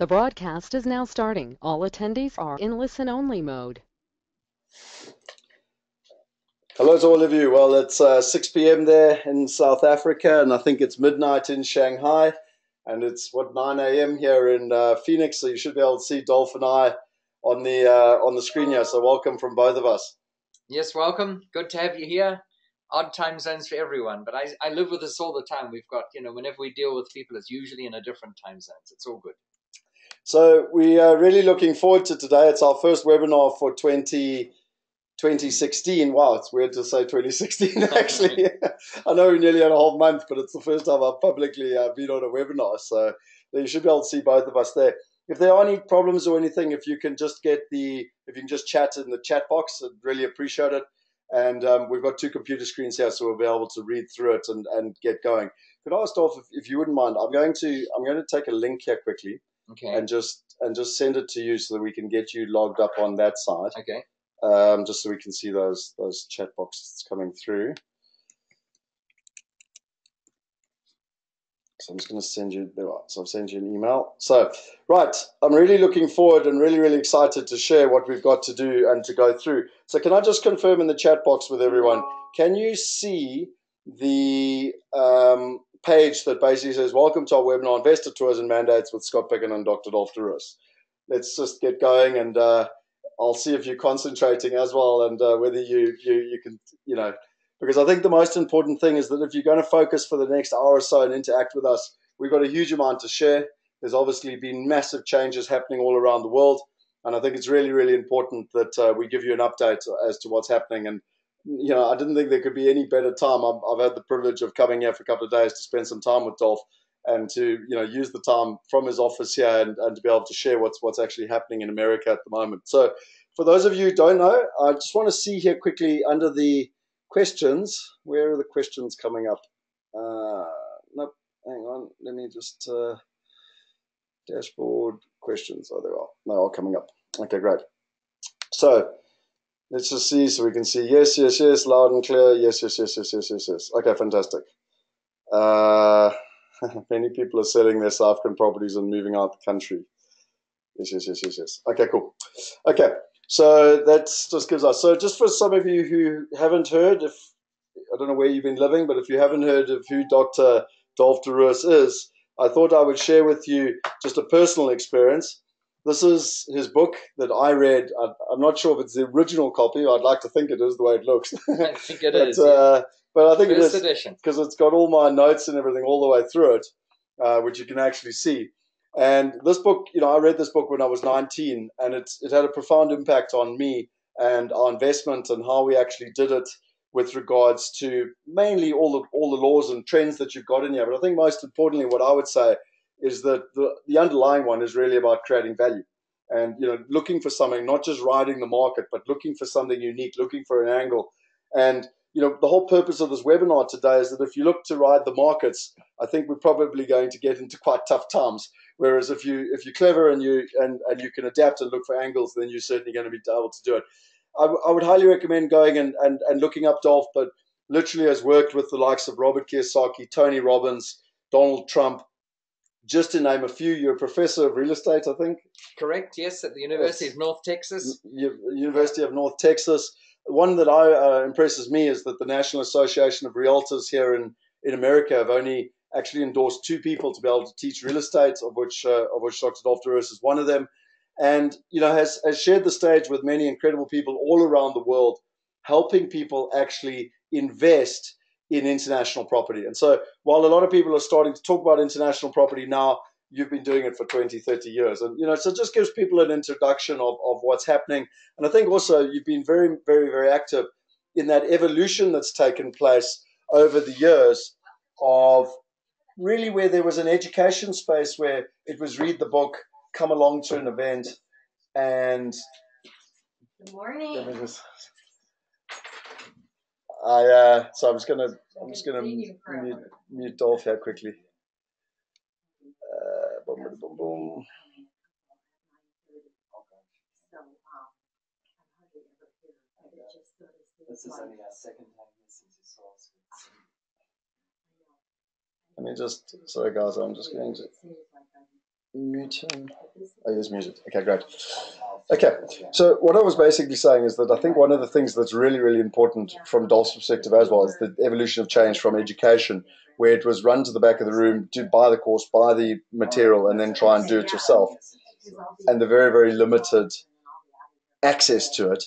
The broadcast is now starting. All attendees are in listen-only mode. Hello to all of you. Well, it's 6 p.m. there in South Africa, and I think it's midnight in Shanghai, and it's, 9 a.m. here in Phoenix, so you should be able to see Dolf and I on the screen here, so welcome from both of us. Yes, welcome. Good to have you here. Odd time zones for everyone, but I live with this all the time. We've got, whenever we deal with people, it's usually in a different time zones. It's all good. So we are really looking forward to today. It's our first webinar for 2016. Wow, it's weird to say 2016, actually. I know we nearly had a whole month, but it's the first time I've publicly been on a webinar. So you should be able to see both of us there. If there are any problems or anything, if you can just chat in the chat box, I'd really appreciate it. And we've got two computer screens here, so we'll be able to read through it and get going. Could I ask Dolf, if you wouldn't mind, I'm going to take a link here quickly. Okay. And just send it to you so that we can get you logged up on that side. Okay. Just so we can see those chat boxes coming through. So I'm just going to send you So I'll send you an email. So right, I'm really looking forward and really excited to share what we've got to do and to go through. So can I just confirm in the chat box with everyone? Can you see the page that basically says, welcome to our webinar, Investor Tours and Mandates with Scott Picken and Dr. Dolf. Let's just get going, and I'll see if you're concentrating as well, and whether you can, because I think the most important thing is that if you're going to focus for the next hour or so and interact with us, we've got a huge amount to share. There's obviously been massive changes happening all around the world, and I think it's really important that we give you an update as to what's happening. And I didn't think there could be any better time. I've had the privilege of coming here for a couple of days to spend some time with Dolf and to use the time from his office here and to be able to share what's actually happening in America at the moment. So for those of you who don't know, I just want to see here quickly under the questions, where are the questions coming up? Nope, hang on, let me just dashboard questions. Oh, there are. They are coming up. Okay, great. So let's just see, so we can see yes, loud and clear. Yes. Okay, fantastic. Many people are selling their South African properties and moving out the country. Yes. Okay, cool. Okay, so that just gives us. So just for some of you who haven't heard, I don't know where you've been living, but if you haven't heard of who Dr. Dolf de Roos is, I thought I would share with you just a personal experience. This is his book that I read. I'm not sure if it's the original copy. I'd like to think it is the way it looks. I think it is. But I think First it is edition, because it's got all my notes and everything all the way through it, which you can actually see. And this book, I read this book when I was 19, and it had a profound impact on me and our investment and how we actually did it with regards to mainly all the laws and trends that you've got in here. But I think most importantly, what I would say is that the underlying one is really about creating value and looking for something, not just riding the market, but looking for something unique, looking for an angle. And the whole purpose of this webinar today is that if you look to ride the markets, I think we're probably going to get into quite tough times. Whereas if you're clever and you can adapt and look for angles, then you're certainly going to be able to do it. I would highly recommend going and looking up Dolf, but literally has worked with the likes of Robert Kiyosaki, Tony Robbins, Donald Trump, just to name a few. You're a professor of real estate, I think. Correct, yes, at the University of North Texas. University of North Texas. One that impresses me is that the National Association of Realtors here in America have only actually endorsed two people to be able to teach real estate, of which Dr. Dolf de Roos is one of them, and has shared the stage with many incredible people all around the world, helping people actually invest in international property. And so while a lot of people are starting to talk about international property now, you've been doing it for 20, 30 years. And, so it just gives people an introduction of what's happening. And I think also you've been very, very, very active in that evolution that's taken place over the years of really where there was an education space where it was read the book, come along to an event, and good morning. So I'm just gonna mute Dolf here quickly. Boom. This is only our second time since you saw us. Let me sorry guys, I'm just going to. mute him. Oh, he's muted. Okay, great. Okay, so what I was basically saying is that I think one of the things that's really, really important from Dolf's perspective as well is the evolution of change from education, where it was run to the back of the room, to buy the course, buy the material, and then try and do it yourself, and the very, very limited access to it.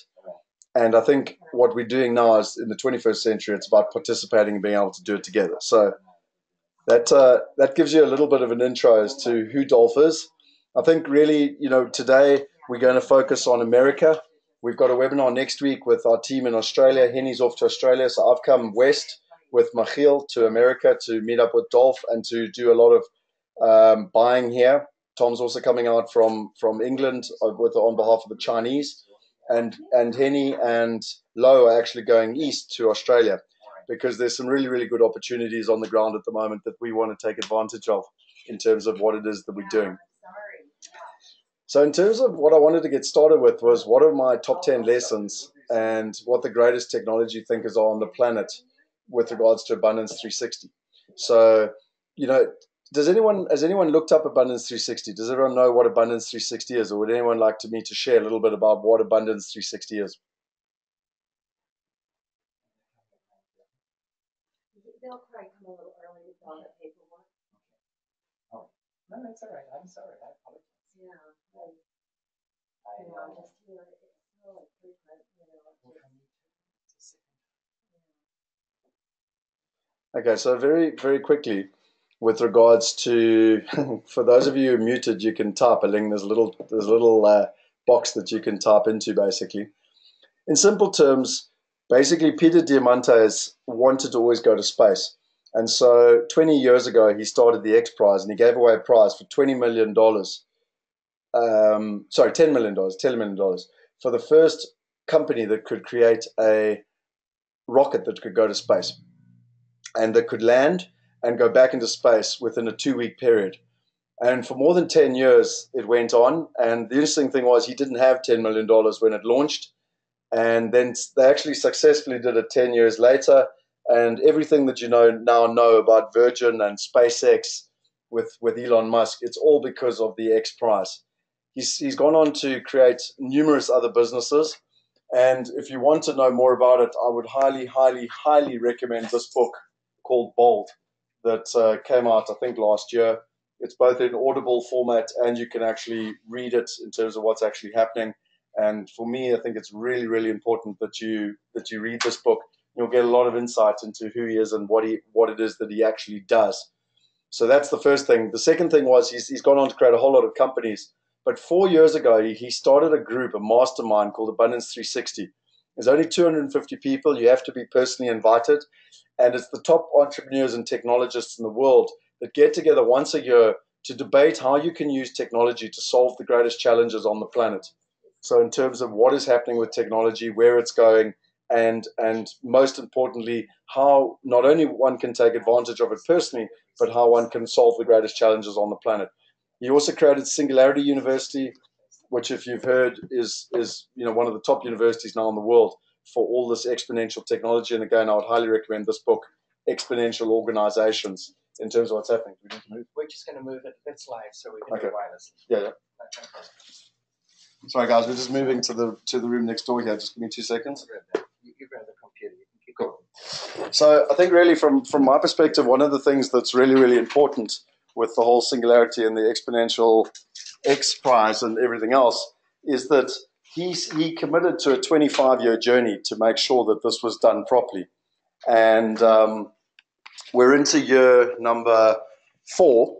And I think what we're doing now is in the 21st century, it's about participating and being able to do it together. So that gives you a little bit of an intro as to who Dolf is. I think really, today we're going to focus on America. We've got a webinar next week with our team in Australia. Henny's off to Australia, so I've come west with Michiel to America to meet up with Dolf and to do a lot of buying here. Tom's also coming out from England on behalf of the Chinese. And Henny and Lo are actually going east to Australia because there's some really, really good opportunities on the ground at the moment that we want to take advantage of in terms of what it is that we're doing. So in terms of what I wanted to get started with was what are my top 10 lessons and what the greatest technology thinkers are on the planet with regards to Abundance 360. So, has anyone looked up Abundance 360? Does everyone know what Abundance 360 is? Or would anyone like me to share a little bit about what Abundance 360 is? They'll probably come a little early with all the paperwork. Oh, no, that's all right. I'm sorry. I apologize. Yeah. I'm just here. It's so frequent, Okay, so very, very quickly, with regards to, for those of you who are muted, you can type a link. There's a little box that you can type into, basically. In simple terms, basically, Peter Diamandis wanted to always go to space. And so 20 years ago, he started the X Prize, and he gave away a prize for $20 million. $10 million for the first company that could create a rocket that could go to space and that could land and go back into space within a 2-week period. And for more than 10 years, it went on. And the interesting thing was he didn't have $10 million when it launched. And then they actually successfully did it 10 years later. And everything that you now know about Virgin and SpaceX with Elon Musk, it's all because of the X Prize. He's gone on to create numerous other businesses. And if you want to know more about it, I would highly, highly, highly recommend this book called Bold that came out, I think, last year. It's both in Audible format and you can actually read it in terms of what's actually happening. And for me, I think it's really, really important that you read this book. You'll get a lot of insight into who he is and what it is that he actually does. So that's the first thing. The second thing was he's gone on to create a whole lot of companies. But 4 years ago, he started a group, a mastermind called Abundance 360. There's only 250 people. You have to be personally invited. And it's the top entrepreneurs and technologists in the world that get together once a year to debate how you can use technology to solve the greatest challenges on the planet. So in terms of what is happening with technology, where it's going, and most importantly, how not only one can take advantage of it personally, but how one can solve the greatest challenges on the planet. He also created Singularity University, which, if you've heard, is one of the top universities now in the world for all this exponential technology. And again, I would highly recommend this book, Exponential Organizations, in terms of what's happening. Do we need to move? We're just going to move it. It's live, so we can do wireless. Yeah. Sorry, guys, we're just moving to the room next door here. Just give me 2 seconds. You grab the computer. You can keep going. So I think really from my perspective, one of the things that's really, really important with the whole Singularity and the Exponential X Prize and everything else is that he committed to a 25-year journey to make sure that this was done properly. And we're into year number 4,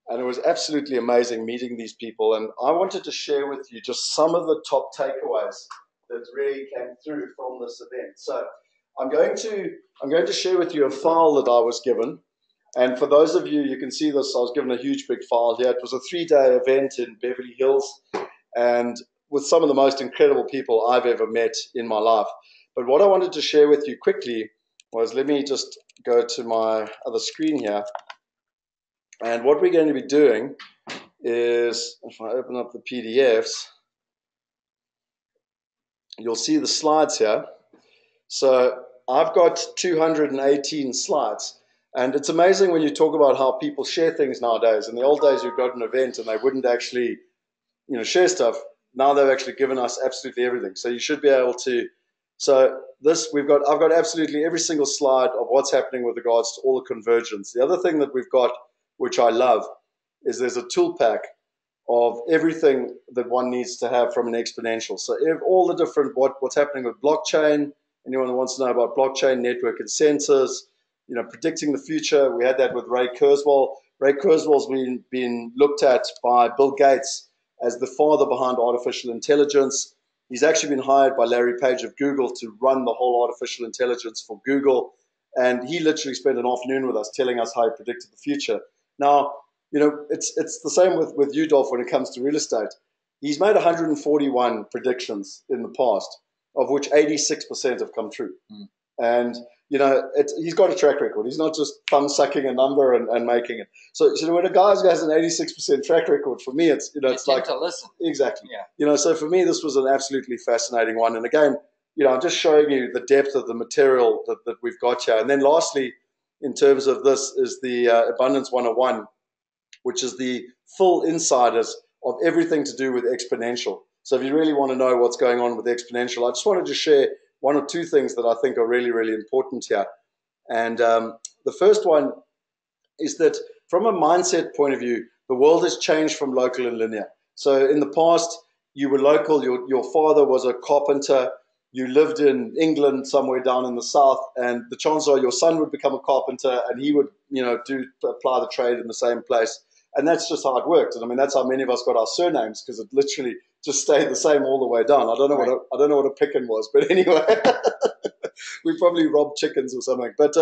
and it was absolutely amazing meeting these people. And I wanted to share with you just some of the top takeaways that really came through from this event. So I'm going to share with you a file that I was given. And for those of you, you can see this, I was given a huge big file here. It was a 3-day event in Beverly Hills and with some of the most incredible people I've ever met in my life. But what I wanted to share with you quickly was, let me just go to my other screen here. And what we're going to be doing is, if I open up the PDFs, you'll see the slides here. So I've got 218 slides. And it's amazing when you talk about how people share things nowadays. In the old days, you'd go to an event and they wouldn't actually, share stuff. Now they've actually given us absolutely everything. So you should be able to. So I've got absolutely every single slide of what's happening with regards to all the convergence. The other thing that we've got, which I love, is there's a tool pack of everything that one needs to have from an exponential. So all the different what's happening with blockchain. Anyone who wants to know about blockchain, network incentives, predicting the future. We had that with Ray Kurzweil. Ray Kurzweil's been looked at by Bill Gates as the father behind artificial intelligence. He's actually been hired by Larry Page of Google to run the whole artificial intelligence for Google. And he literally spent an afternoon with us telling us how he predicted the future. Now, it's the same with you, Dolf, when it comes to real estate. He's made 141 predictions in the past, of which 86% have come true. And, he's got a track record. He's not just thumb-sucking a number and making it. So when a guy has an 86% track record, for me, it's like to listen. Exactly. Yeah. So for me, this was an absolutely fascinating one. And again, I'm just showing you the depth of the material that we've got here. And then lastly, in terms of this, is the Abundance 101, which is the full insiders of everything to do with exponential. So if you really want to know what's going on with exponential, I just wanted to share one or two things that I think are really, really important here. And the first one is that from a mindset point of view, the world has changed from local and linear. So in the past, you were local, your father was a carpenter, you lived in England somewhere down in the south, and the chances are your son would become a carpenter and he would, apply the trade in the same place. And that's just how it worked. And I mean, that's how many of us got our surnames, because it literally just stayed the same all the way down. I don't know what a Picken was, but anyway, we probably robbed chickens or something. But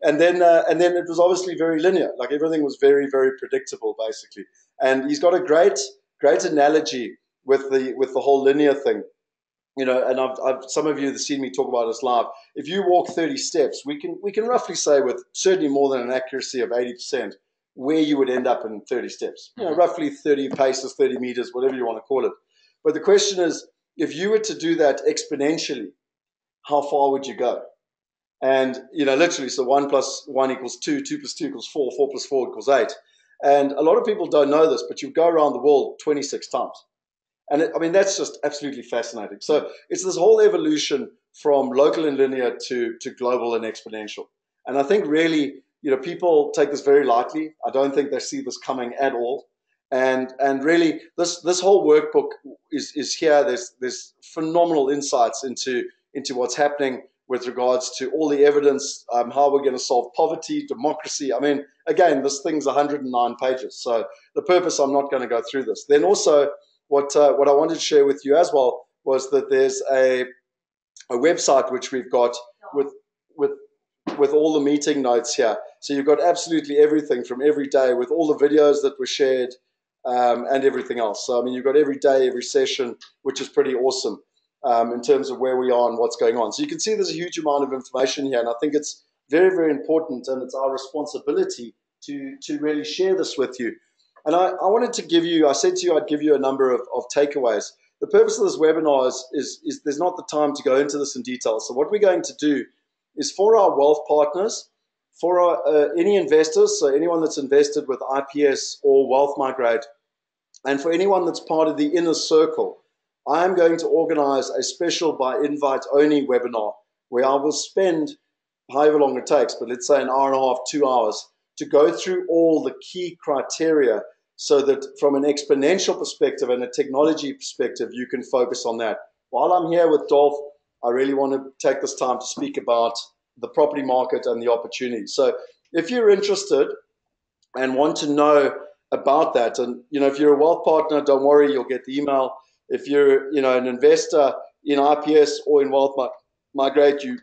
and then it was obviously very linear. Like everything was very, very predictable, basically. And he's got a great analogy with the whole linear thing. And I've some of you have seen me talk about this live. If you walk 30 steps, we can roughly say with certainly more than an accuracy of 80% where you would end up in 30 steps. Roughly 30 paces, 30 meters, whatever you want to call it. But the question is, if you were to do that exponentially, how far would you go? And, literally, so 1 + 1 = 2, 2 + 2 = 4, 4 + 4 = 8. And a lot of people don't know this, but you go around the world 26 times. And that's just absolutely fascinating. So it's this whole evolution from local and linear to global and exponential. And I think really, people take this very lightly. I don't think they see this coming at all. And really, this whole workbook is here. There's phenomenal insights into what's happening with regards to all the evidence, how we're going to solve poverty, democracy. I mean, again, this thing's 109 pages. So the purpose, I'm not going to go through this. Then also, what I wanted to share with you as well was that there's a website which we've got with all the meeting notes here. So you've got absolutely everything from every day with all the videos that were shared and everything else. So, you've got every day, every session, which is pretty awesome in terms of where we are and what's going on. So you can see there's a huge amount of information here, and I think it's very, very important, and it's our responsibility to really share this with you. And I wanted to give you, I said to you I'd give you a number of takeaways. The purpose of this webinar is there's not the time to go into this in detail. So what we're going to do is for our wealth partners, for any investors, so anyone that's invested with IPS or Wealth Migrate, and for anyone that's part of the inner circle, I am going to organize a special by invite only webinar where I will spend however long it takes, but let's say an hour and a half, 2 hours, to go through all the key criteria so that from an exponential perspective and a technology perspective, you can focus on that. While I'm here with Dolf, I really want to take this time to speak about the property market and the opportunities. So if you're interested and want to know about that, and if you're a wealth partner, don't worry, you'll get the email. If you're an investor in IPS or in Wealth Migrate, you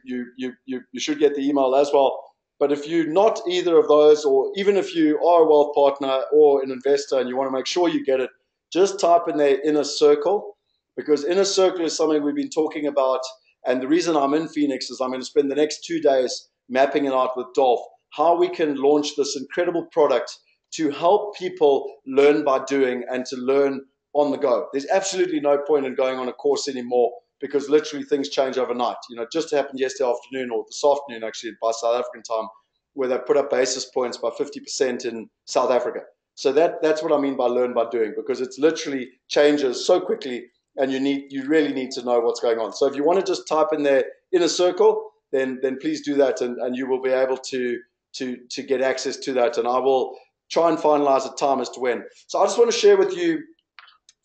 should get the email as well. But if you're not either of those, or even if you are a wealth partner or an investor and you want to make sure you get it, just type in their inner circle, because inner circle is something we've been talking about. And the reason I'm in Phoenix is I'm going to spend the next 2 days mapping it out with Dolf, how we can launch this incredible product to help people learn by doing and to learn on the go. There's absolutely no point in going on a course anymore, because literally things change overnight. It just happened yesterday afternoon, or this afternoon actually, by South African time. where they put up basis points by 50% in South Africa. So that's what I mean by learn by doing, because it's literally changes so quickly, and you really need to know what's going on. So if you want to just type in there inner circle, then please do that, and you will be able to get access to that. And I will try and finalize a time as to when. So I just want to share with you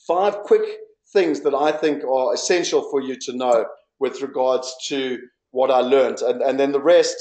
5 quick things that I think are essential for you to know with regards to what I learned, and then the rest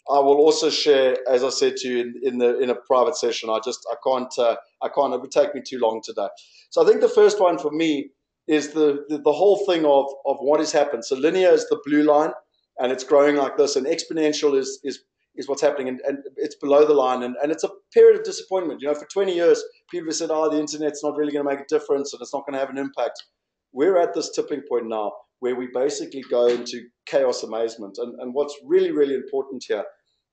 I will also share, as I said to you, in a private session. I can't. It would take me too long today. So I think the first one for me is the whole thing of what has happened. So linear is the blue line, and it's growing like this, and exponential is what's happening, and it's below the line, and it's a period of disappointment. You know, for 20 years, people have said, oh, the internet's not really going to make a difference, and it's not going to have an impact. We're at this tipping point now where we basically go into chaos amazement, and what's really, really important here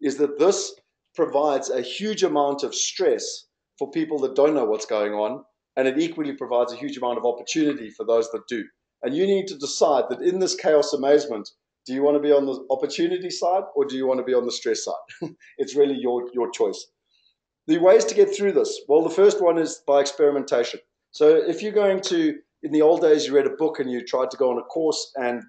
is that this provides a huge amount of stress for people that don't know what's going on, and it equally provides a huge amount of opportunity for those that do. And you need to decide that in this chaos amazement, do you want to be on the opportunity side, or do you want to be on the stress side? It's really your choice. The ways to get through this, well, the first one is by experimentation. So if you're going to, in the old days, you read a book and you tried to go on a course, and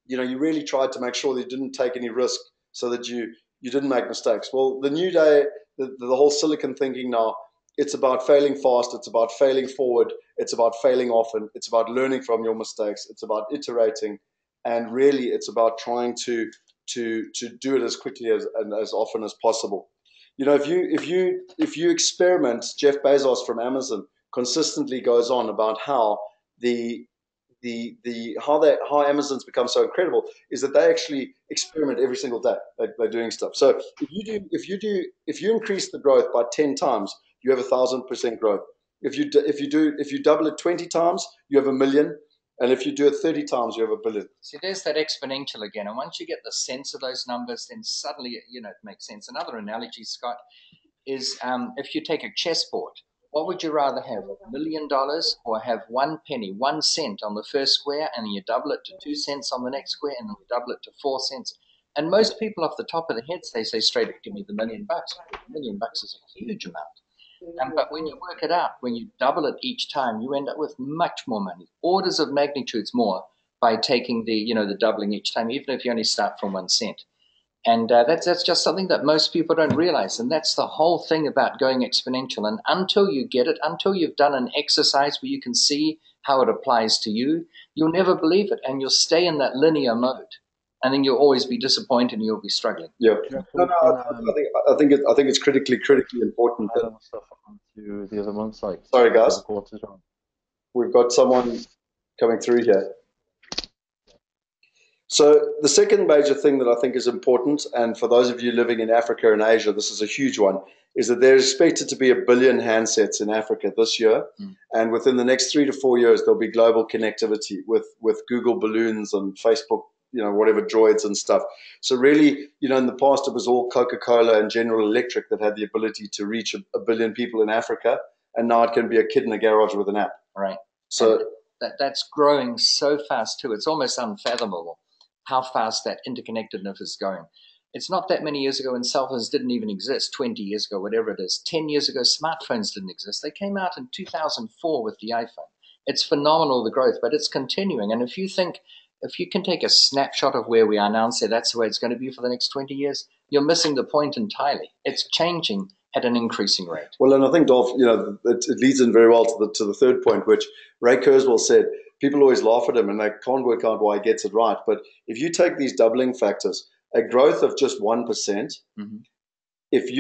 you really tried to make sure that you didn't take any risk so that you didn't make mistakes. Well, the new day, the whole silicon thinking now, it's about failing fast, it's about failing forward, it's about failing often, it's about learning from your mistakes, it's about iterating, and really it's about trying to do it as quickly and as often as possible. If you experiment, Jeff Bezos from Amazon consistently goes on about how how Amazon's become so incredible is that they actually experiment every single day. They're doing stuff. So if you increase the growth by 10 times, you have 1,000% growth. If you double it 20 times, you have 1,000,000. And if you do it 30 times, you have 1,000,000,000. See, there's that exponential again. And once you get the sense of those numbers, then suddenly, it makes sense. Another analogy, Scott, is if you take a chessboard, what would you rather have, $1 million or have 1 penny, 1 cent on the first square, and then you double it to 2 cents on the next square, and then you double it to 4 cents? And most people off the top of their heads, they say straight up, give me the $1 million. $1 million is a huge amount. But when you work it out, when you double it each time, you end up with much more money, orders of magnitudes more by taking the doubling each time, even if you only start from 1 cent. And that's just something that most people don't realize. And that's the whole thing about going exponential. And until you get it, until you've done an exercise where you can see how it applies to you, you'll never believe it. And you'll stay in that linear mode. And then you'll always be disappointed and you'll be struggling. Yeah. I think it's critically important. To the other one side. Sorry, guys. We've got someone coming through here. So the second major thing that I think is important, and for those of you living in Africa and Asia, this is a huge one, is that there's expected to be 1 billion handsets in Africa this year. And within the next 3 to 4 years, there'll be global connectivity with Google balloons and Facebook, whatever droids and stuff. So really, in the past, it was all Coca-Cola and General Electric that had the ability to reach 1 billion people in Africa. And now it can be a kid in a garage with an app. Right. So that's growing so fast too. It's almost unfathomable how fast that interconnectedness is going. It's not that many years ago when cell phones didn't even exist, 20 years ago, whatever it is. 10 years ago, smartphones didn't exist. They came out in 2004 with the iPhone. It's phenomenal, the growth, but it's continuing. And if you can take a snapshot of where we are now and say that's the way it's going to be for the next 20 years, you're missing the point entirely. It's changing at an increasing rate. Well, and I think, Dolf, it leads in very well to the third point, which Ray Kurzweil said. People always laugh at him and they can't work out why he gets it right. But if you take these doubling factors, a growth of just 1%, if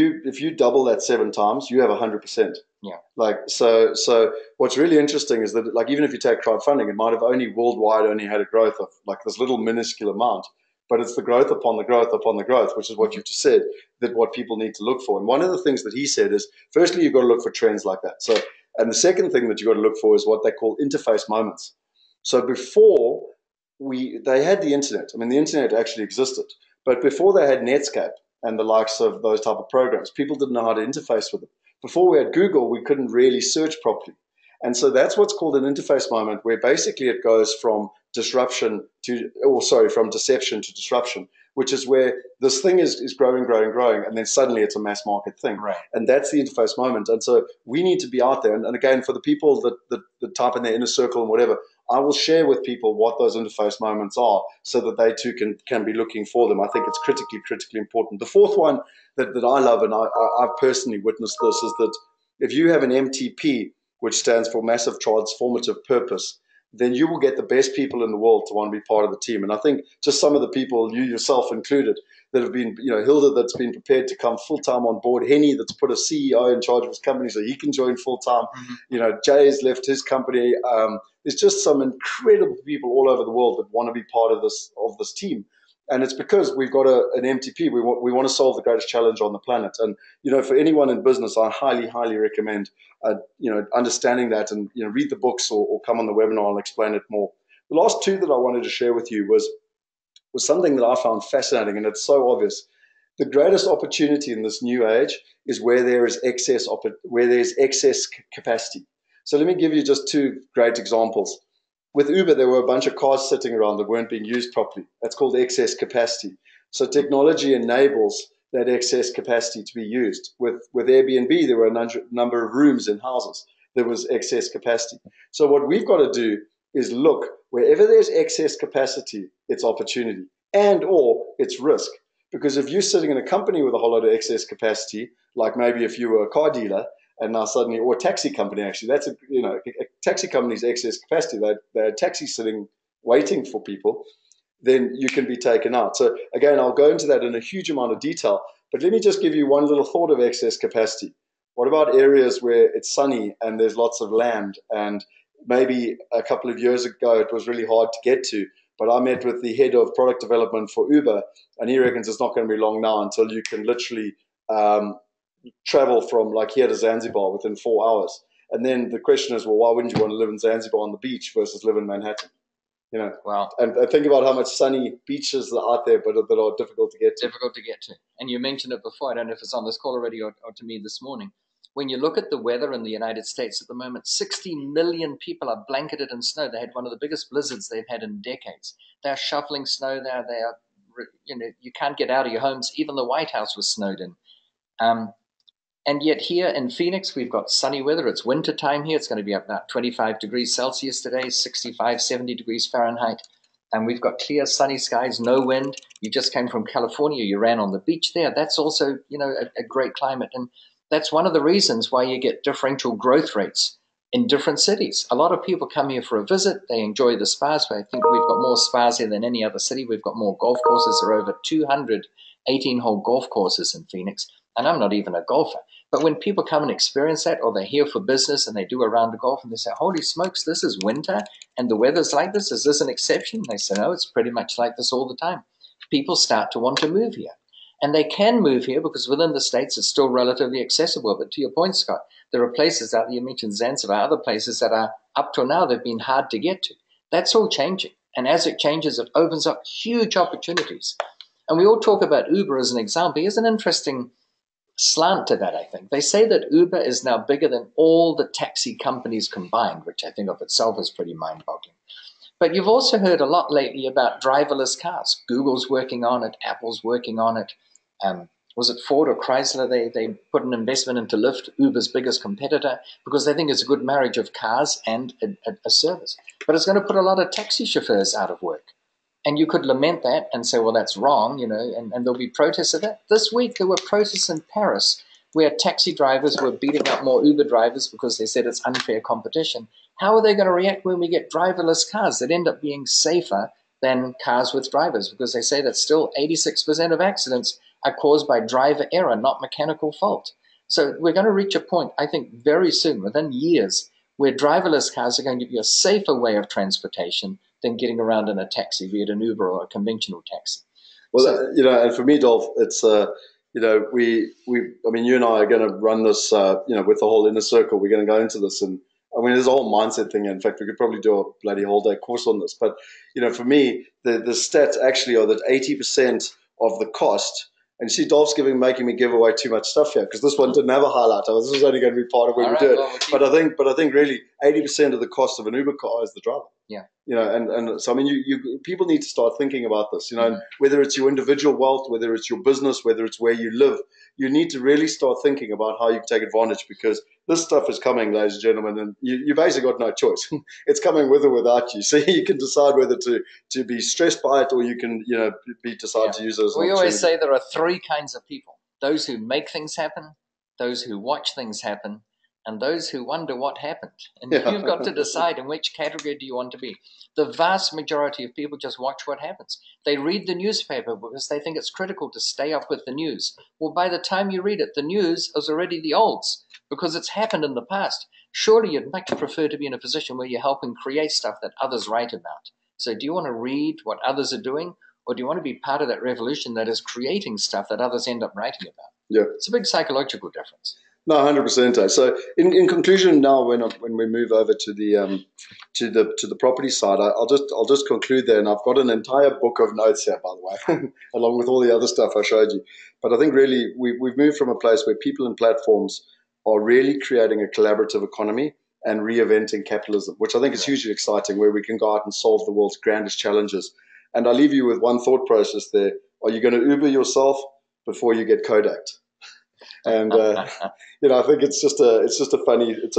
you double that 7 times, you have 100%. Yeah. So what's really interesting is that even if you take crowdfunding, it might have worldwide had a growth of this little minuscule amount, but it's the growth upon the growth upon the growth, which is what you've just said, that what people need to look for. And one of the things that he said is, firstly, you've got to look for trends like that. And the second thing that you've got to look for is what they call interface moments. So before they had the internet, the internet actually existed, but before they had Netscape and the likes of those type of programs, people didn't know how to interface with it. Before we had Google, we couldn't really search properly. And so that's what's called an interface moment, where basically it goes from from deception to disruption, which is where this thing is growing, and then suddenly it's a mass market thing. Right. And that's the interface moment. And so we need to be out there. And again, for the people that type in their inner circle and whatever, I will share with people what those interface moments are so that they too can be looking for them. I think it's critically important. The fourth one that I love, and I've personally witnessed this, is that if you have an MTP, which stands for Massive Transformative Purpose, then you will get the best people in the world to want to be part of the team. And I think just some of the people, you yourself included, that have been, Hilda that's been prepared to come full-time on board, Henny that's put a CEO in charge of his company so he can join full-time, Jay's left his company. There's just some incredible people all over the world that want to be part of this team. And it's because we've got an MTP. We want to solve the greatest challenge on the planet. And, for anyone in business, I highly, highly recommend, understanding that and, read the books or come on the webinar and explain it more. The last two that I wanted to share with you was something that I found fascinating, and it's so obvious. The greatest opportunity in this new age is where there's excess capacity. So let me give you just two great examples. With Uber, there were a bunch of cars sitting around that weren't being used properly. That's called excess capacity. So technology enables that excess capacity to be used. With Airbnb, there were a number of rooms in houses. There was excess capacity. So what we've got to do is look, wherever there's excess capacity, it's opportunity and or it's risk. Because if you're sitting in a company with a whole lot of excess capacity, like maybe if you were a car dealer, and now suddenly, or a taxi company actually, that's a taxi company's excess capacity. They're a taxi sitting waiting for people, then you can be taken out. So again, I'll go into that in a huge amount of detail, but let me just give you one little thought of excess capacity. What about areas where it's sunny and there's lots of land, and maybe a couple of years ago it was really hard to get to, but I met with the head of product development for Uber, and he reckons it's not going to be long now until you can literally travel from like here to Zanzibar within 4 hours. And then the question is, well, why wouldn't you want to live in Zanzibar on the beach versus live in Manhattan? Wow. And think about how much sunny beaches are out there, but that are difficult to get to. Difficult to get to. And you mentioned it before. I don't know if it's on this call already or to me this morning. When you look at the weather in the United States at the moment, 60 million people are blanketed in snow. They had one of the biggest blizzards they've had in decades. They're shoveling snow there. They are, you can't get out of your homes. Even the White House was snowed in. And yet here in Phoenix, we've got sunny weather. It's winter time here. It's going to be about 25 degrees Celsius today, 65, 70 degrees Fahrenheit. And we've got clear sunny skies, no wind. You just came from California. You ran on the beach there. That's also, a great climate. And that's one of the reasons why you get differential growth rates in different cities. A lot of people come here for a visit. They enjoy the spas. I think we've got more spas here than any other city. We've got more golf courses. There are over 200 18-hole golf courses in Phoenix. And I'm not even a golfer. But when people come and experience that, or they're here for business and they do a round of golf and they say, holy smokes, this is winter and the weather's like this. Is this an exception? They say, no, it's pretty much like this all the time. People start to want to move here. And they can move here because within the States it's still relatively accessible. But to your point, Scott, there are places out there, you mentioned Zanzibar, other places that are up till now, they've been hard to get to. That's all changing. And as it changes, it opens up huge opportunities. And we all talk about Uber as an example. Here's an interesting slant to that, I think. They say that Uber is now bigger than all the taxi companies combined, which I think of itself is pretty mind-boggling. But you've also heard a lot lately about driverless cars. Google's working on it. Apple's working on it. Was it Ford or Chrysler? They put an investment into Lyft, Uber's biggest competitor, because they think it's a good marriage of cars and a service. But it's going to put a lot of taxi chauffeurs out of work. And you could lament that and say, well, that's wrong, and there'll be protests of that. This week, there were protests in Paris where taxi drivers were beating up more Uber drivers because they said it's unfair competition. How are they going to react when we get driverless cars that end up being safer than cars with drivers? Because they say that still 86% of accidents are caused by driver error, not mechanical fault. So we're going to reach a point, I think, very soon, within years, where driverless cars are going to be a safer way of transportation than getting around in a taxi, be it an Uber or a conventional taxi. Well, so, and for me, Dolf, it's, you and I are going to run this, with the whole inner circle. We're going to go into this, and I mean, there's a whole mindset thing. In fact, we could probably do a bloody whole day course on this. But, for me, the stats actually are that 80% of the cost And you see, Dolph's making me give away too much stuff here because this one didn't have a highlight. This was only going to be part of when All we right, do it. well, But I think really 80% of the cost of an Uber car is the driver. Yeah. You know, and so I mean, you people need to start thinking about this. You know, Mhm. whether it's your individual wealth, whether it's your business, whether it's where you live, you need to really start thinking about how you can take advantage because this stuff is coming, ladies and gentlemen, and you basically got no choice. It's coming with or without you. So you can decide whether to be stressed by it or you can, you know, decide to use it as an We opportunity. always say there are three kinds of people: those who make things happen, those who watch things happen, and those who wonder what happened. And you've got to decide in which category do you want to be. The vast majority of people just watch what happens. They read the newspaper because they think it's critical to stay up with the news. Well, by the time you read it, the news is already the olds because it's happened in the past. Surely you'd much prefer to be in a position where you're helping create stuff that others write about. So do you want to read what others are doing? Or do you want to be part of that revolution that is creating stuff that others end up writing about? Yeah. It's a big psychological difference. No, 100%. So, in conclusion, now when we move over to the property side, I'll just conclude there, and I've got an entire book of notes here, by the way, along with all the other stuff I showed you. But I think really we've moved from a place where people and platforms are really creating a collaborative economy and reinventing capitalism, which I think is hugely exciting, where we can go out and solve the world's grandest challenges. And I leave you with one thought process there: are you going to Uber yourself before you get Kodaked? And you know, I think it's a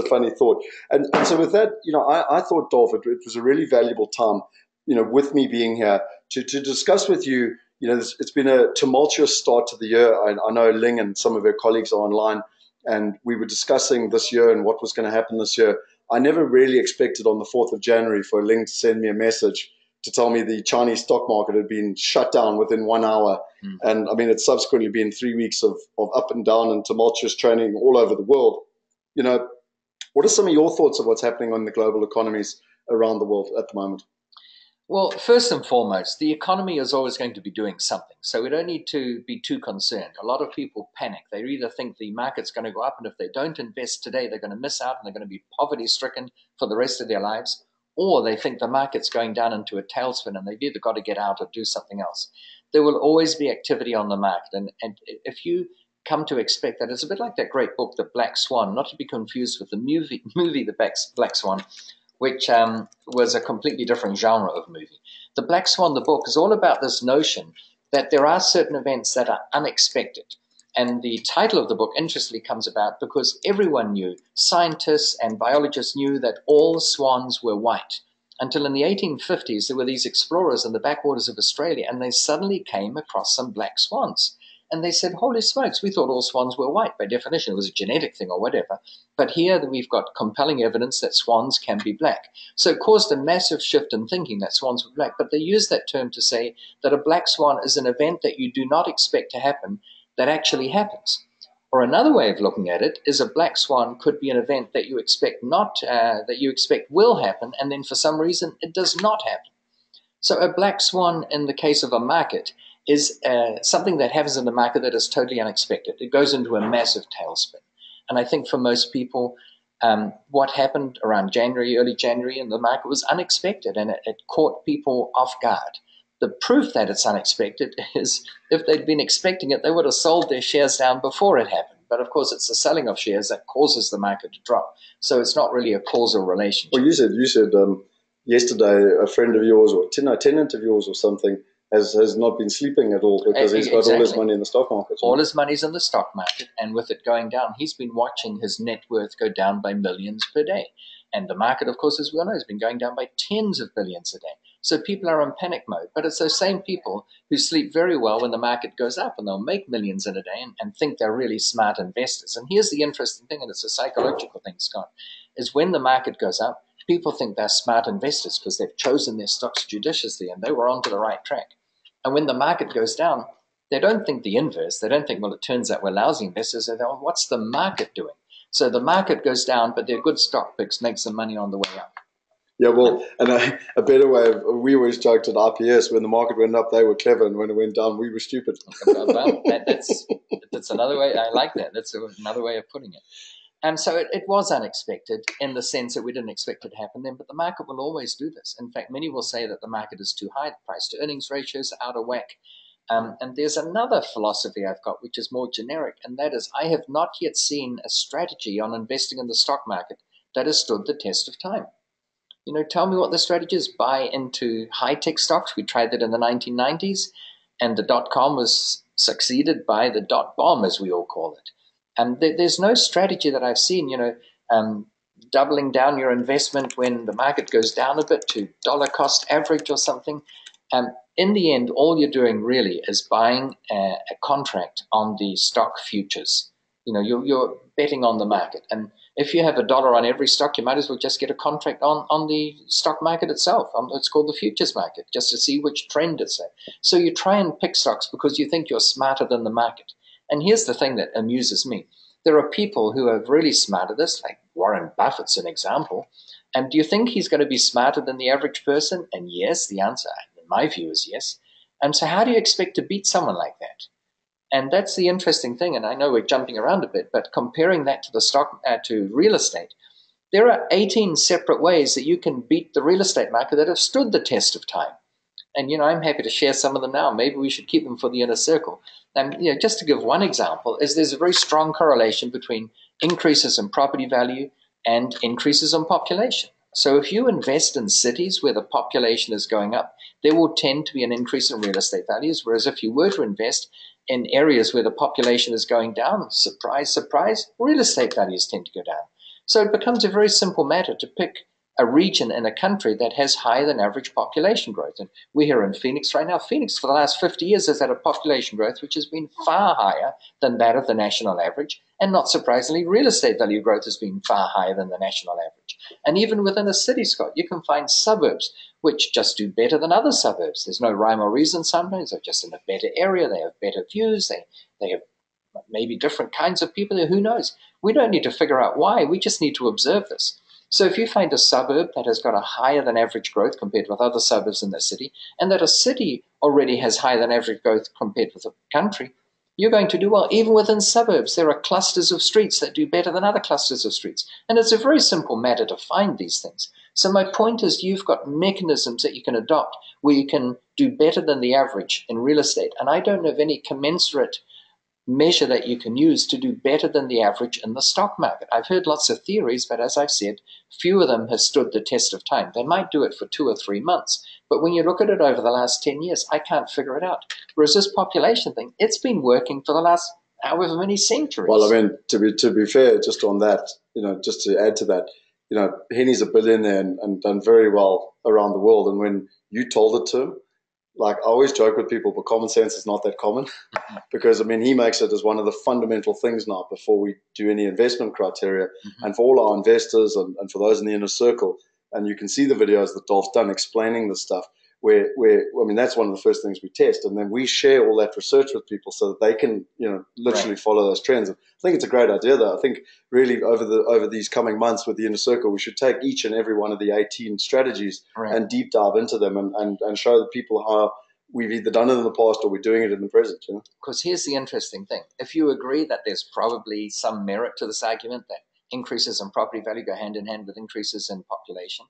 funny thought. And so with that, you know, I thought, Dolf, it was a really valuable time, you know, with me being here to discuss with you. You know, it's been a tumultuous start to the year. I know Ling and some of her colleagues are online, and we were discussing this year and what was going to happen this year. I never really expected on the 4th of January for Ling to send me a message to tell me the Chinese stock market had been shut down within 1 hour. And I mean, it's subsequently been 3 weeks of up and down and tumultuous trading all over the world. You know, what are some of your thoughts of what's happening on the global economies around the world at the moment? Well, first and foremost, the economy is always going to be doing something. So we don't need to be too concerned. A lot of people panic. They either think the market's going to go up, and if they don't invest today, they're going to miss out and they're going to be poverty-stricken for the rest of their lives. Or they think the market's going down into a tailspin and they've either got to get out or do something else. There will always be activity on the market. And if you come to expect that, it's a bit like that great book, The Black Swan, not to be confused with the movie The Black Swan, which was a completely different genre of movie. The Black Swan, the book, is all about this notion that there are certain events that are unexpected. And the title of the book, interestingly, comes about because everyone knew, scientists and biologists knew, that all swans were white. Until in the 1850s, there were these explorers in the backwaters of Australia, and they suddenly came across some black swans. And they said, holy smokes, we thought all swans were white. By definition, it was a genetic thing or whatever. But here we've got compelling evidence that swans can be black. So it caused a massive shift in thinking that swans were black. But they used that term to say that a black swan is an event that you do not expect to happen that actually happens. Or another way of looking at it is a black swan could be an event that you expect that you expect will happen, and then for some reason it does not happen. So a black swan in the case of a market is something that happens in the market that is totally unexpected. It goes into a massive tailspin. And I think for most people, what happened around early January in the market was unexpected, and it caught people off guard. The proof that it's unexpected is if they'd been expecting it, they would have sold their shares down before it happened. But of course, it's the selling of shares that causes the market to drop. So it's not really a causal relationship. Well, you said yesterday a friend of yours or tenant of yours or something has not been sleeping at all because he's got all his money in the stock market. All his money's in the stock market, and with it going down, he's been watching his net worth go down by millions per day. And the market, of course, as we all know, has been going down by tens of billions a day. So people are in panic mode. But it's those same people who sleep very well when the market goes up, and they'll make millions in a day and think they're really smart investors. And here's the interesting thing, and it's a psychological thing, Scott, is when the market goes up, people think they're smart investors because they've chosen their stocks judiciously and they were onto the right track. And when the market goes down, they don't think the inverse. They don't think, well, it turns out we're lousy investors. They think, well, what's the market doing? So the market goes down, but their good stock picks make some money on the way up. Yeah, well, and a better way we always joked at RPS, when the market went up, they were clever, and when it went down, we were stupid. Well, that's another way. I like that. That's another way of putting it. And so it was unexpected in the sense that we didn't expect it to happen then, but the market will always do this. In fact, many will say that the market is too high, the price to earnings ratios are out of whack. And there's another philosophy I've got, which is more generic, and that is I have not yet seen a strategy on investing in the stock market that has stood the test of time. You know, tell me what the strategy is. Buy into high-tech stocks. We tried that in the 1990s, and the dot-com was succeeded by the dot-bomb, as we all call it. And there's no strategy that I've seen, doubling down your investment when the market goes down a bit to dollar cost average or something. In the end, all you're doing really is buying a contract on the stock futures. You know, you're betting on the market. And if you have $1 on every stock, you might as well just get a contract on the stock market itself. It's called the futures market, just to see which trend it's at. So you try and pick stocks because you think you're smarter than the market. And here's the thing that amuses me. There are people who are really smart at this, like Warren Buffett's an example. And do you think he's going to be smarter than the average person? And yes, the answer, in my view, is yes. And so how do you expect to beat someone like that? And that's the interesting thing. And I know we're jumping around a bit, but comparing that to the stock, to real estate, there are 18 separate ways that you can beat the real estate market that have stood the test of time. And, I'm happy to share some of them now. Maybe we should keep them for the inner circle. And, just to give one example, is there's a very strong correlation between increases in property value and increases in population. So if you invest in cities where the population is going up, there will tend to be an increase in real estate values. Whereas if you were to invest in areas where the population is going down, surprise, surprise, real estate values tend to go down. So it becomes a very simple matter to pick a region in a country that has higher than average population growth. And we're here in Phoenix right now. Phoenix for the last 50 years has had a population growth which has been far higher than that of the national average. And not surprisingly, real estate value growth has been far higher than the national average. And even within a city, Scott, you can find suburbs which just do better than other suburbs. There's no rhyme or reason sometimes. They're just in a better area. They have better views. They have maybe different kinds of people there. Who knows? We don't need to figure out why. We just need to observe this. So if you find a suburb that has got a higher than average growth compared with other suburbs in the city, and that a city already has higher than average growth compared with a country, you're going to do well. Even within suburbs, there are clusters of streets that do better than other clusters of streets. And it's a very simple matter to find these things. So my point is you've got mechanisms that you can adopt where you can do better than the average in real estate. And I don't know of any commensurate measure that you can use to do better than the average in the stock market. I've heard lots of theories, but as I've said, few of them have stood the test of time. They might do it for 2 or 3 months, but when you look at it over the last 10 years, I can't figure it out. Whereas this population thing, it's been working for the last however many centuries. Well, I mean, to be fair, just on that, just to add to that, Henny's a billionaire and done very well around the world. And when you told it to him, like I always joke with people, but common sense is not that common because, I mean, he makes it as one of the fundamental things now before we do any investment criteria. And for all our investors and for those in the inner circle, and you can see the videos that Dolf's done explaining this stuff, where I mean, that's one of the first things we test. And then we share all that research with people so that they can, literally follow those trends. And I think it's a great idea, though. I think really over these coming months with the inner circle, we should take each and every one of the 18 strategies and deep dive into them and show the people how we've either done it in the past or we're doing it in the present. Because here's the interesting thing. If you agree that there's probably some merit to this argument that increases in property value go hand in hand with increases in population,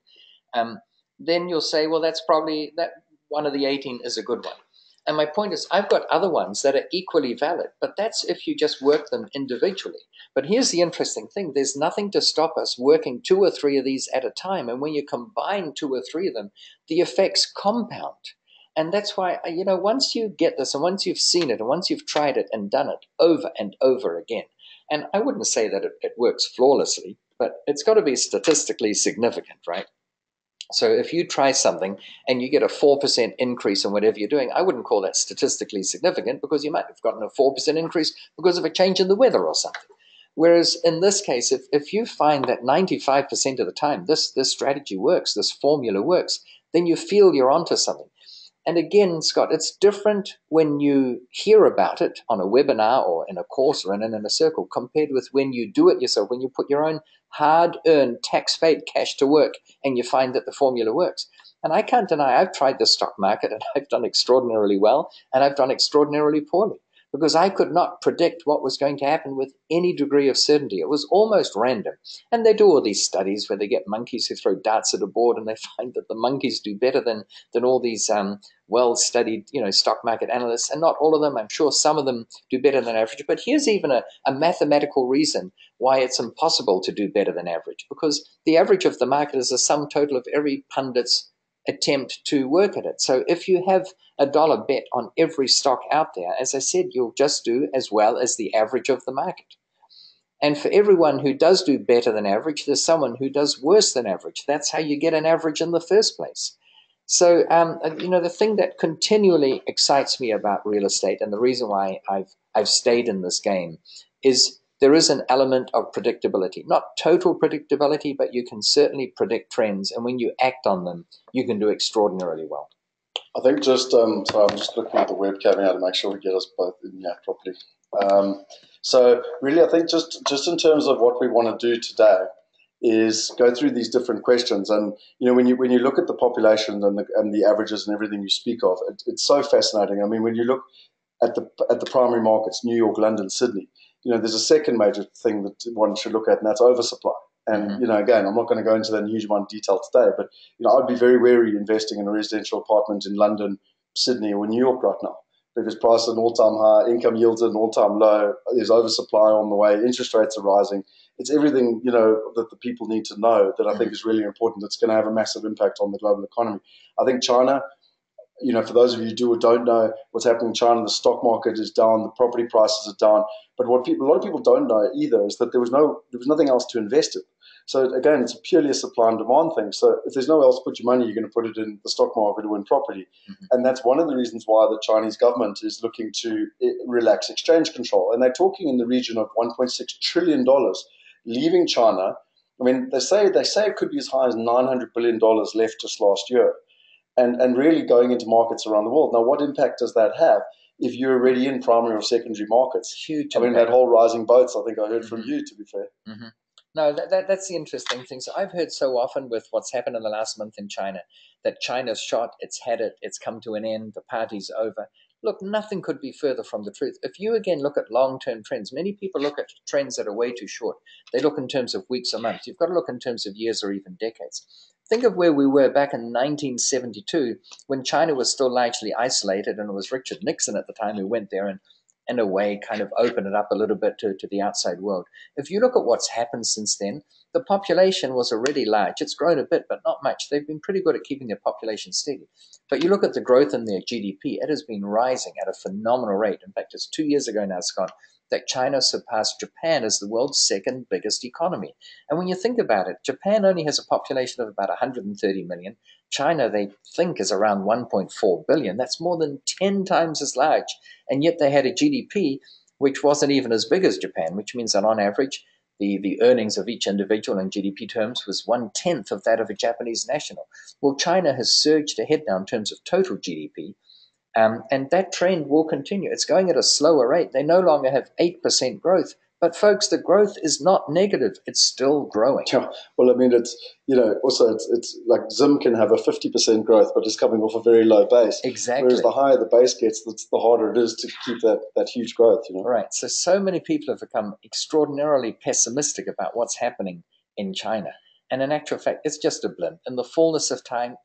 then you'll say, well, that's probably that one of the 18 is a good one. And my point is, I've got other ones that are equally valid, but that's if you just work them individually. But here's the interesting thing. There's nothing to stop us working 2 or 3 of these at a time. And when you combine 2 or 3 of them, the effects compound. And that's why, once you get this and once you've seen it and once you've tried it and done it over and over again, and I wouldn't say that it works flawlessly, but it's got to be statistically significant, right? So if you try something and you get a 4% increase in whatever you're doing, I wouldn't call that statistically significant because you might have gotten a 4% increase because of a change in the weather or something. Whereas in this case, if you find that 95% of the time this strategy works, this formula works, then you feel you're onto something. And again, Scott, it's different when you hear about it on a webinar or in a course or in a circle compared with when you do it yourself, when you put your own hard-earned, tax-paid cash to work and you find that the formula works. And I can't deny I've tried the stock market and I've done extraordinarily well and I've done extraordinarily poorly. because I could not predict what was going to happen with any degree of certainty. It was almost random. And they do all these studies where they get monkeys who throw darts at a board, and they find that the monkeys do better than all these well-studied, stock market analysts. And not all of them. I'm sure some of them do better than average. But here's even a mathematical reason why it's impossible to do better than average, because the average of the market is the sum total of every pundit's attempt to work at it. So if you have a dollar bet on every stock out there, as I said, you'll just do as well as the average of the market. And for everyone who does do better than average, there's someone who does worse than average. That's how you get an average in the first place. So, the thing that continually excites me about real estate, and the reason why I've stayed in this game, is there is an element of predictability. Not total predictability, but you can certainly predict trends. And when you act on them, you can do extraordinarily well. I think just, so I'm just looking at the webcam now to make sure we get us both in here properly. So really, I think just in terms of what we want to do today is go through these different questions. And, when you look at the population and the averages and everything you speak of, it's so fascinating. I mean, when you look at the primary markets, New York, London, Sydney, there's a second major thing that one should look at, and that's oversupply. And, again, I'm not going to go into that in huge amount of detail today, but, I'd be very wary investing in a residential apartment in London, Sydney, or New York right now, because prices are at an all-time high, income yields at an all-time low, there's oversupply on the way, interest rates are rising. It's everything, that the people need to know that I think is really important. It's going to have a massive impact on the global economy. I think China, for those of you who do or don't know what's happening in China, the stock market is down, the property prices are down. But what a lot of people don't know either is that there was nothing else to invest in. So again, it's purely a supply and demand thing. So if there's nowhere else to put your money, you're going to put it in the stock market or in property. And that's one of the reasons why the Chinese government is looking to relax exchange control. And they're talking in the region of $1.6 trillion leaving China. I mean, they say it could be as high as $900 billion left just last year. And really going into markets around the world. Now, what impact does that have if you're already in primary or secondary markets? Huge. I mean, that whole rising boats, I think I heard from you, to be fair. No, that's the interesting thing. So I've heard so often with what's happened in the last month in China, that China's shot, it's had it, it's come to an end, the party's over. Look, nothing could be further from the truth. If you, again, look at long-term trends, many people look at trends that are way too short. They look in terms of weeks or months. You've got to look in terms of years or even decades. Think of where we were back in 1972 when China was still largely isolated, and it was Richard Nixon at the time who went there and, in a way, kind of opened it up a little bit to the outside world. If you look at what's happened since then, the population was already large. It's grown a bit, but not much. They've been pretty good at keeping their population steady. But you look at the growth in their GDP, it has been rising at a phenomenal rate. In fact, it's 2 years ago now, Scott, that China surpassed Japan as the world's second biggest economy. And when you think about it, Japan only has a population of about 130 million. China, they think, is around 1.4 billion. That's more than 10 times as large. And yet they had a GDP which wasn't even as big as Japan, which means that on average, the earnings of each individual in GDP terms was 1/10 of that of a Japanese national. Well, China has surged ahead now in terms of total GDP. And that trend will continue. It's going at a slower rate. They no longer have 8% growth. But folks, the growth is not negative. It's still growing. Yeah. Well, I mean, it's, also it's like Zim can have a 50% growth, but it's coming off a very low base. Exactly. Whereas the higher the base gets, the harder it is to keep that huge growth, Right. So many people have become extraordinarily pessimistic about what's happening in China. And in actual fact, it's just a blip. In the fullness of time,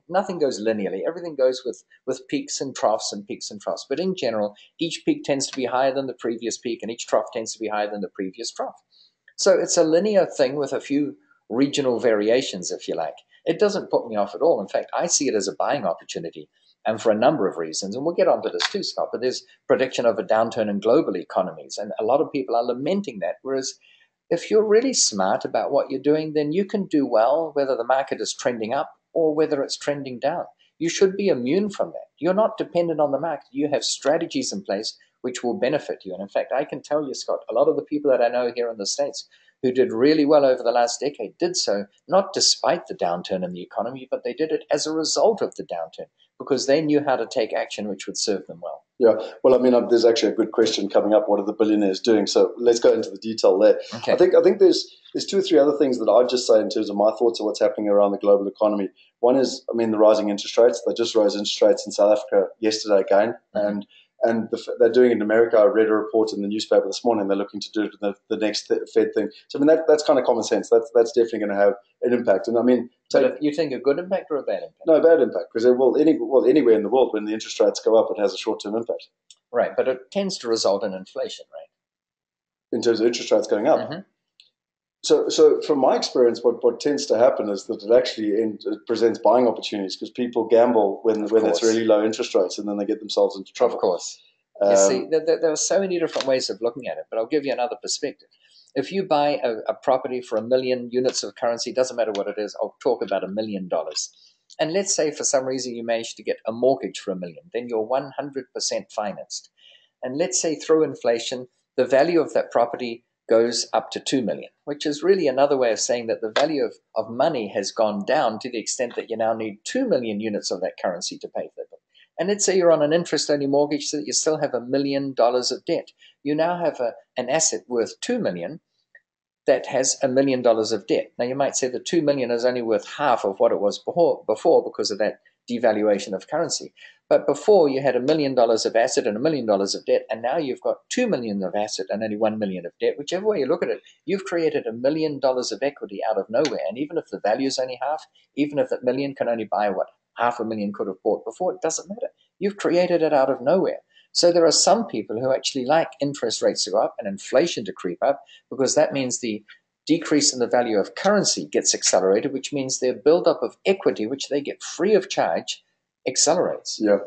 nothing goes linearly. Everything goes with peaks and troughs and peaks and troughs. But in general, each peak tends to be higher than the previous peak, and each trough tends to be higher than the previous trough. So it's a linear thing with a few regional variations, if you like. It doesn't put me off at all. In fact, I see it as a buying opportunity, and for a number of reasons. And we'll get onto this too, Scott, but there's prediction of a downturn in global economies, and a lot of people are lamenting that, whereas if you're really smart about what you're doing, then you can do well whether the market is trending up or whether it's trending down. You should be immune from that. You're not dependent on the market. You have strategies in place which will benefit you. And in fact, I can tell you, Scott, a lot of the people that I know here in the States who did really well over the last decade did so not despite the downturn in the economy, but they did it as a result of the downturn because they knew how to take action which would serve them well. Yeah, well, I mean, there's actually a good question coming up. What are the billionaires doing? So let's go into the detail there. Okay. I think there's 2 or 3 other things that I'd just say in terms of my thoughts of what's happening around the global economy. One is, I mean, the rising interest rates. They just rose interest rates in South Africa yesterday again, and And they're doing it in America. I read a report in the newspaper this morning. They're looking to do it in the next Fed thing. So, I mean, that's kind of common sense. That's definitely going to have an impact. And I mean, but you think a good impact or a bad impact? No, bad impact, because anywhere in the world, when the interest rates go up, it has a short-term impact. Right, but it tends to result in inflation, right? In terms of interest rates going up. Mm-hmm. So from my experience, what tends to happen is that it presents buying opportunities, because people gamble when it's really low interest rates, and then they get themselves into trouble. Of course. You see, there are so many different ways of looking at it, but I'll give you another perspective. If you buy a property for 1 million units of currency, doesn't matter what it is, I'll talk about $1 million. And let's say for some reason you manage to get a mortgage for $1 million, then you're 100% financed. And let's say through inflation, the value of that property goes up to 2 million, which is really another way of saying that the value of money has gone down to the extent that you now need 2 million units of that currency to pay for it. And let's say you're on an interest-only mortgage so that you still have $1 million of debt. You now have an asset worth 2 million that has $1 million of debt. Now you might say the 2 million is only worth half of what it was before because of that devaluation of currency. But before you had $1 million of asset and $1 million of debt, and now you've got 2 million of asset and only 1 million of debt. Whichever way you look at it, you've created $1 million of equity out of nowhere. And even if the value is only half, even if that million can only buy what $500,000 could have bought before, it doesn't matter. You've created it out of nowhere. So there are some people who actually like interest rates to go up and inflation to creep up, because that means the decrease in the value of currency gets accelerated, which means their buildup of equity, which they get free of charge, accelerates. Yeah,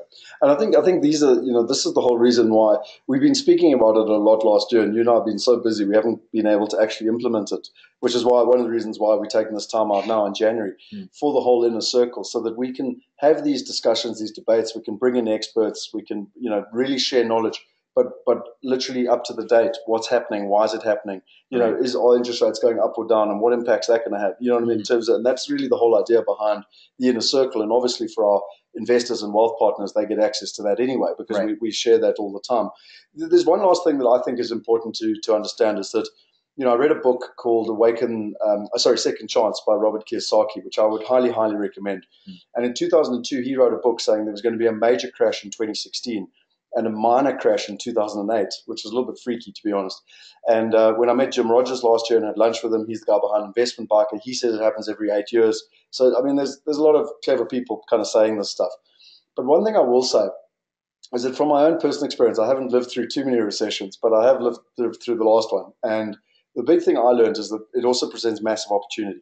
and I think these are, this is the whole reason why we've been speaking about it a lot last year, and you and I have been so busy we haven't been able to actually implement it, which is why one of the reasons why we're taking this time out now in January for the whole inner circle, so that we can have these discussions, these debates, we can bring in experts, we can really share knowledge, but literally up to the date, what's happening, why is it happening, is all interest rates going up or down, and what impact's that going to have, what I mean, in terms of, and that's really the whole idea behind the inner circle. And obviously for our investors and wealth partners, they get access to that anyway, because we share that all the time. There's one last thing that I think is important to understand, is that, I read a book called Second Chance by Robert Kiyosaki, which I would highly, highly recommend. And in 2002, he wrote a book saying there was going to be a major crash in 2016 and a minor crash in 2008, which was a little bit freaky, to be honest. And when I met Jim Rogers last year and had lunch with him, he's the guy behind Investment Biker, he says it happens every 8 years. So, I mean, there's a lot of clever people kind of saying this stuff. But one thing I will say is that from my own personal experience, I haven't lived through too many recessions, but I have lived through the last one. And the big thing I learned is that it also presents massive opportunity.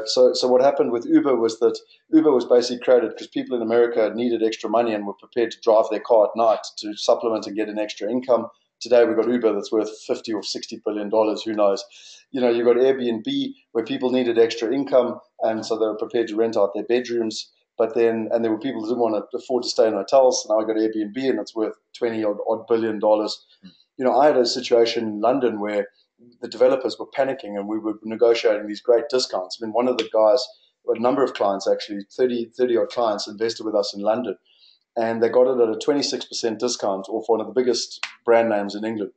So what happened with Uber was that Uber was basically created because people in America needed extra money and were prepared to drive their car at night to supplement and get an extra income. Today we've got Uber that's worth $50 or $60 billion, who knows. You've got Airbnb where people needed extra income, and so they were prepared to rent out their bedrooms. But then, and there were people who didn't want to afford to stay in hotels. Now we've got Airbnb, and it's worth $20 odd billion. I had a situation in London where the developers were panicking, and we were negotiating these great discounts. I mean, one of the guys, a number of clients actually, 30 odd clients invested with us in London, and they got it at a 26% discount off one of the biggest brand names in England.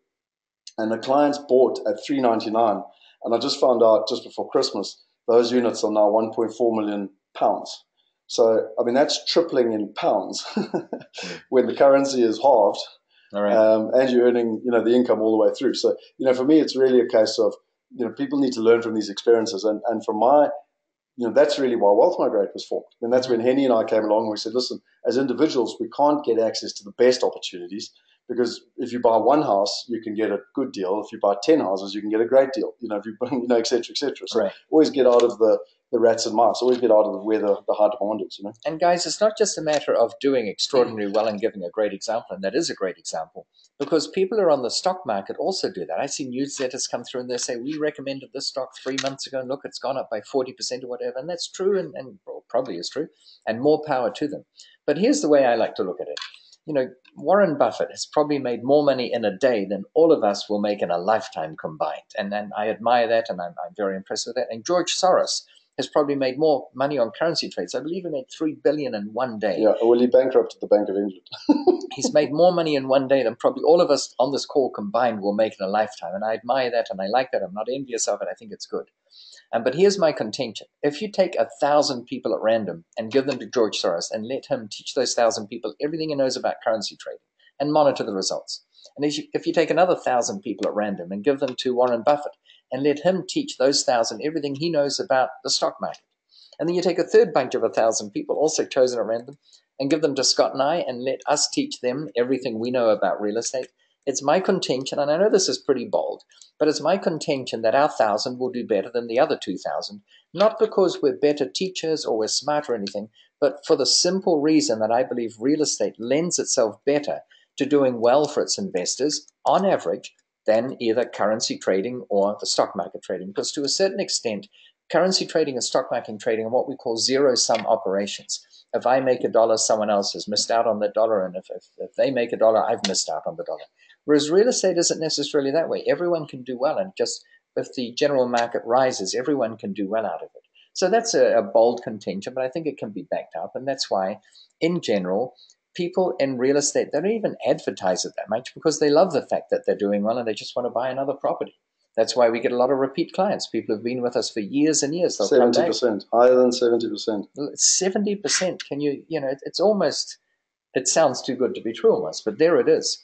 And the clients bought at £399, and I just found out just before Christmas, those units are now £1.4 million. So, I mean, that's tripling in pounds when the currency is halved. All right. And you're earning, the income all the way through. So, for me, it's really a case of, people need to learn from these experiences. And from my, that's really why Wealth Migrate was formed. And that's when Henny and I came along and we said, listen, as individuals, we can't get access to the best opportunities, because if you buy one house, you can get a good deal. If you buy 10 houses, you can get a great deal, if you, et cetera, et cetera. So always get out of the rats and mice, always get out of where the high demand is, And guys, it's not just a matter of doing extraordinarily well and giving a great example, and that is a great example, because people who are on the stock market also do that. I see newsletters come through and they say, we recommended this stock 3 months ago, and look, it's gone up by 40% or whatever, and that's true, and probably is true, and more power to them. But here's the way I like to look at it. Warren Buffett has probably made more money in a day than all of us will make in a lifetime combined. And I admire that, and I'm very impressed with that. And George Soros has probably made more money on currency trades. I believe he made $3 billion in one day. Yeah, well, he bankrupted the Bank of England. He's made more money in one day than probably all of us on this call combined will make in a lifetime. And I admire that, and I like that. I'm not envious of it. I think it's good. But here's my contention. If you take 1,000 people at random and give them to George Soros and let him teach those 1,000 people everything he knows about currency trading, and monitor the results. And if you take another 1,000 people at random and give them to Warren Buffett and let him teach those 1,000 everything he knows about the stock market, and then you take a third bunch of 1,000 people also chosen at random and give them to Scott and I and let us teach them everything we know about real estate, it's my contention, and I know this is pretty bold, but it's my contention that our 1,000 will do better than the other 2,000, not because we're better teachers or we're smarter or anything, but for the simple reason that I believe real estate lends itself better to doing well for its investors on average than either currency trading or the stock market trading. Because to a certain extent, currency trading and stock market trading are what we call zero-sum operations. If I make $1, someone else has missed out on the dollar, and if they make $1, I've missed out on the dollar. Whereas real estate isn't necessarily that way. Everyone can do well, and just if the general market rises, everyone can do well out of it. So that's a bold contention, but I think it can be backed up, and that's why, in general, people in real estate, they don't even advertise it that much because they love the fact that they're doing well and they just want to buy another property. That's why we get a lot of repeat clients. People have been with us for years and years. They'll 70%, higher than 70%. 70%. It's almost, it sounds too good to be true almost, but there it is.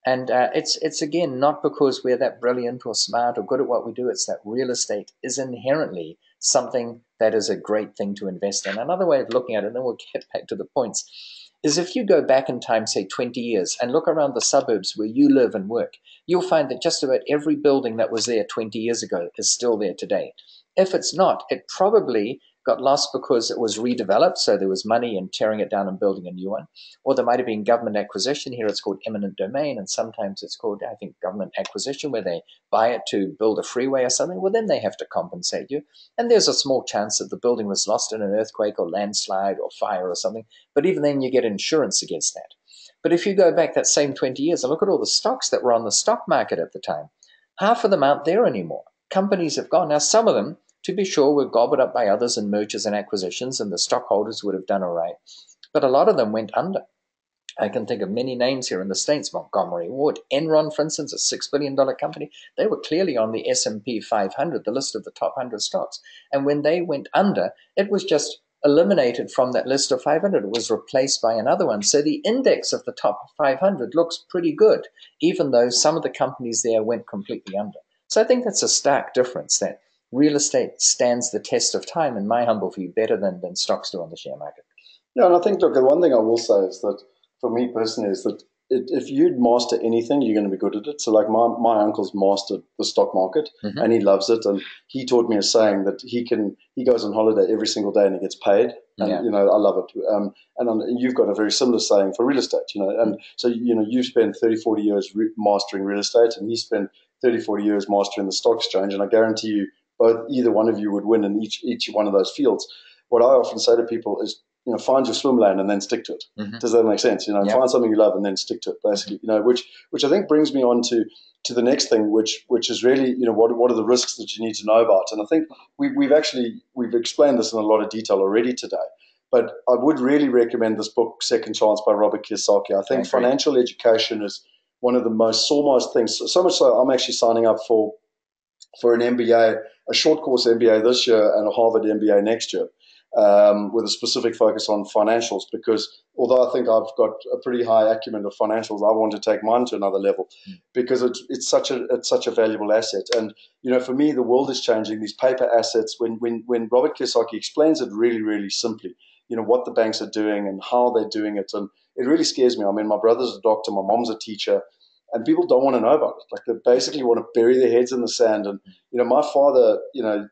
And it's again, not because we're that brilliant or smart or good at what we do. It's that real estate is inherently something that is a great thing to invest in. Another way of looking at it, and then we'll get back to the points, is if you go back in time, say 20 years, and look around the suburbs where you live and work, you'll find that just about every building that was there 20 years ago is still there today. If it's not, it probably got lost because it was redeveloped, so there was money in tearing it down and building a new one. Or there might have been government acquisition. Here it's called eminent domain, and sometimes it's called, I think, government acquisition, where they buy it to build a freeway or something. Well, then they have to compensate you. And there's a small chance that the building was lost in an earthquake or landslide or fire or something. But even then, you get insurance against that. But if you go back that same 20 years and look at all the stocks that were on the stock market at the time, half of them aren't there anymore. Companies have gone. Now, some of them, to be sure, were gobbled up by others in mergers and acquisitions, and the stockholders would have done all right. But a lot of them went under. I can think of many names here in the States, Montgomery Ward, Enron, for instance, a $6 billion company. They were clearly on the S&P 500, the list of the top 100 stocks. And when they went under, it was just eliminated from that list of 500. It was replaced by another one. So the index of the top 500 looks pretty good, even though some of the companies there went completely under. So I think that's a stark difference, that real estate stands the test of time, in my humble view, better than stocks do on the share market. Yeah, and I think, look, the one thing I will say is that, for me personally, is that if you'd master anything, you're going to be good at it. So like my uncle's mastered the stock market, and he loves it. And he taught me a saying that he goes on holiday every single day and he gets paid. And, I love it. And you've got a very similar saying for real estate, And so, you spent 30, 40 years mastering real estate, and he spent 30, 40 years mastering the stock exchange. And I guarantee you, either one of you would win in each one of those fields. What I often say to people is, find your swim lane and then stick to it. Does that make sense? Find something you love and then stick to it, basically. Which I think brings me on to the next thing, which is really, what are the risks that you need to know about? And I think we've explained this in a lot of detail already today. But I would really recommend this book, Second Chance by Robert Kiyosaki. I think financial education is one of the most foremost things. So much so, I'm actually signing up for an MBA, a short course MBA this year and a Harvard MBA next year, with a specific focus on financials, because although I think I've got a pretty high acumen of financials, I want to take mine to another level, because it's such a valuable asset. And for me, the world is changing. These paper assets, when Robert Kiyosaki explains it really, really simply, what the banks are doing and how they're doing it, and it really scares me. I mean, my brother's a doctor, my mom's a teacher, and people don't want to know about it. Like, they basically want to bury their heads in the sand. And my father,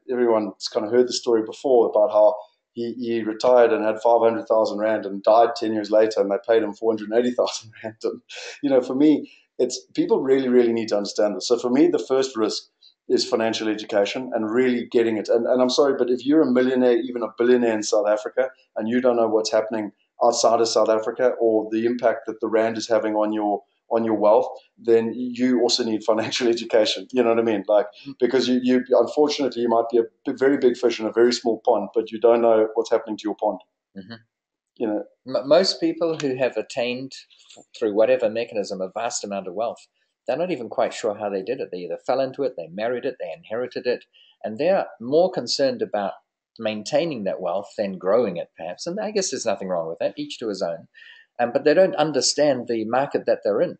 everyone's kind of heard the story before about how he retired and had 500,000 rand and died 10 years later, and they paid him 480,000 rand. And, for me, it's people really, really need to understand this. So for me, the first risk is financial education and really getting it. And I'm sorry, but if you're a millionaire, even a billionaire in South Africa, and you don't know what's happening outside of South Africa or the impact that the rand is having on your wealth, then you also need financial education. You know what I mean? Like, because you unfortunately, you might be a very big fish in a very small pond, but you don't know what's happening to your pond. Most people who have attained through whatever mechanism a vast amount of wealth, they're not even quite sure how they did it. They either fell into it, they married it, they inherited it, and they're more concerned about maintaining that wealth than growing it, perhaps. And I guess there's nothing wrong with that, each to his own. but they don't understand the market that they're in.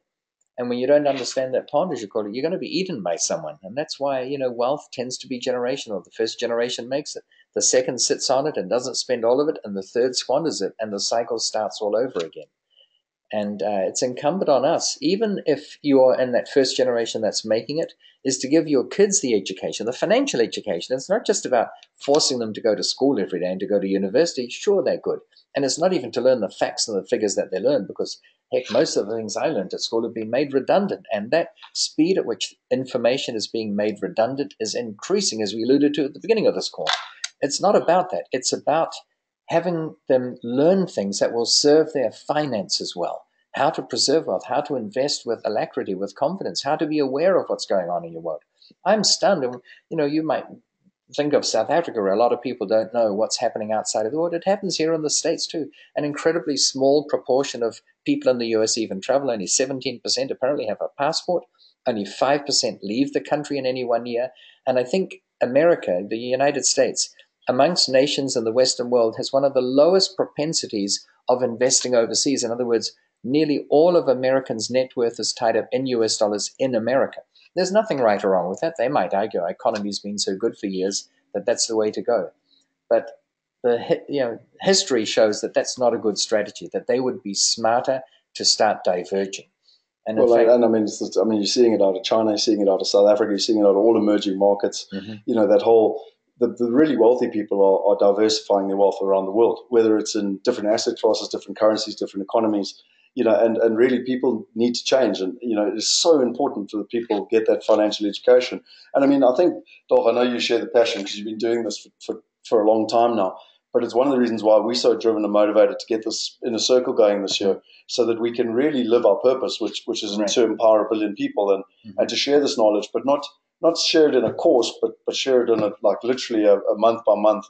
And when you don't understand that pond, as you call it, you're going to be eaten by someone. And that's why, wealth tends to be generational. The first generation makes it. The second sits on it and doesn't spend all of it. And the third squanders it. And the cycle starts all over again. And it's incumbent on us, even if you're in that first generation that's making it, is to give your kids the education, the financial education. It's not just about forcing them to go to school every day and to go to university. Sure, they're good. And it's not even to learn the facts and the figures that they learn, because, heck, most of the things I learned at school have been made redundant. And that speed at which information is being made redundant is increasing, as we alluded to at the beginning of this call. It's not about that. It's about having them learn things that will serve their finances well, how to preserve wealth, how to invest with alacrity, with confidence, how to be aware of what's going on in your world. I'm stunned. You might think of South Africa, where a lot of people don't know what's happening outside of the world. It happens here in the States too. An incredibly small proportion of people in the US even travel. Only 17% apparently have a passport. Only 5% leave the country in any 1 year. And I think America, the United States, amongst nations in the Western world, has one of the lowest propensities of investing overseas. In other words, nearly all of Americans' net worth is tied up in US dollars in America. There's nothing right or wrong with that. They might argue our economy's been so good for years that that's the way to go. But history shows that that's not a good strategy, that they would be smarter to start diverging. And you're seeing it out of China, you're seeing it out of South Africa, you're seeing it out of all emerging markets. That whole... The really wealthy people are diversifying their wealth around the world, whether it's in different asset classes, different currencies, different economies, and really people need to change. And, it is so important that people get that financial education. And I think, Dolf, I know you share the passion because you've been doing this for a long time now, but it's one of the reasons why we're so driven and motivated to get this inner circle going this year, so that we can really live our purpose, which is to empower 1 billion people and to share this knowledge, but not share it in a course, but share it in literally a month by month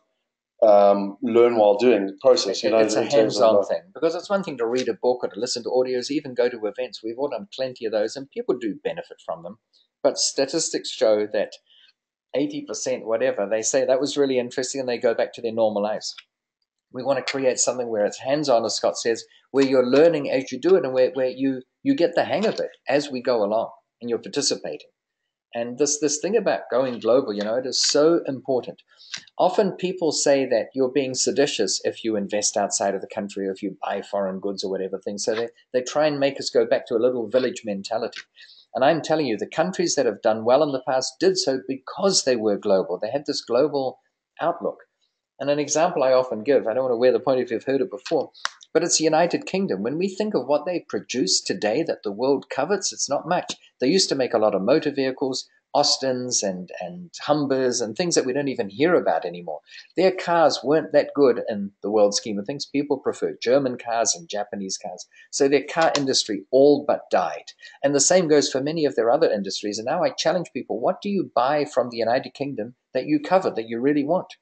learn while doing process. It's a hands-on thing, because it's one thing to read a book or to listen to audios, even go to events. We've all done plenty of those, and people do benefit from them. But statistics show that 80%, whatever, they say that was really interesting, and they go back to their normal lives. We want to create something where it's hands-on, as Scott says, where you're learning as you do it, and where you get the hang of it as we go along, and you're participating. And this thing about going global, it is so important. Often people say that you're being seditious if you invest outside of the country, or if you buy foreign goods or whatever things. So they try and make us go back to a little village mentality. And I'm telling you, the countries that have done well in the past did so because they were global. They had this global outlook. And an example I often give, I don't want to wear the point if you've heard it before, but it's the United Kingdom. When we think of what they produce today that the world covets, it's not much. They used to make a lot of motor vehicles, Austins and Humbers and things that we don't even hear about anymore. Their cars weren't that good in the world scheme of things. People preferred German cars and Japanese cars. So their car industry all but died. And the same goes for many of their other industries. And now I challenge people, what do you buy from the United Kingdom that you covet, that you really want?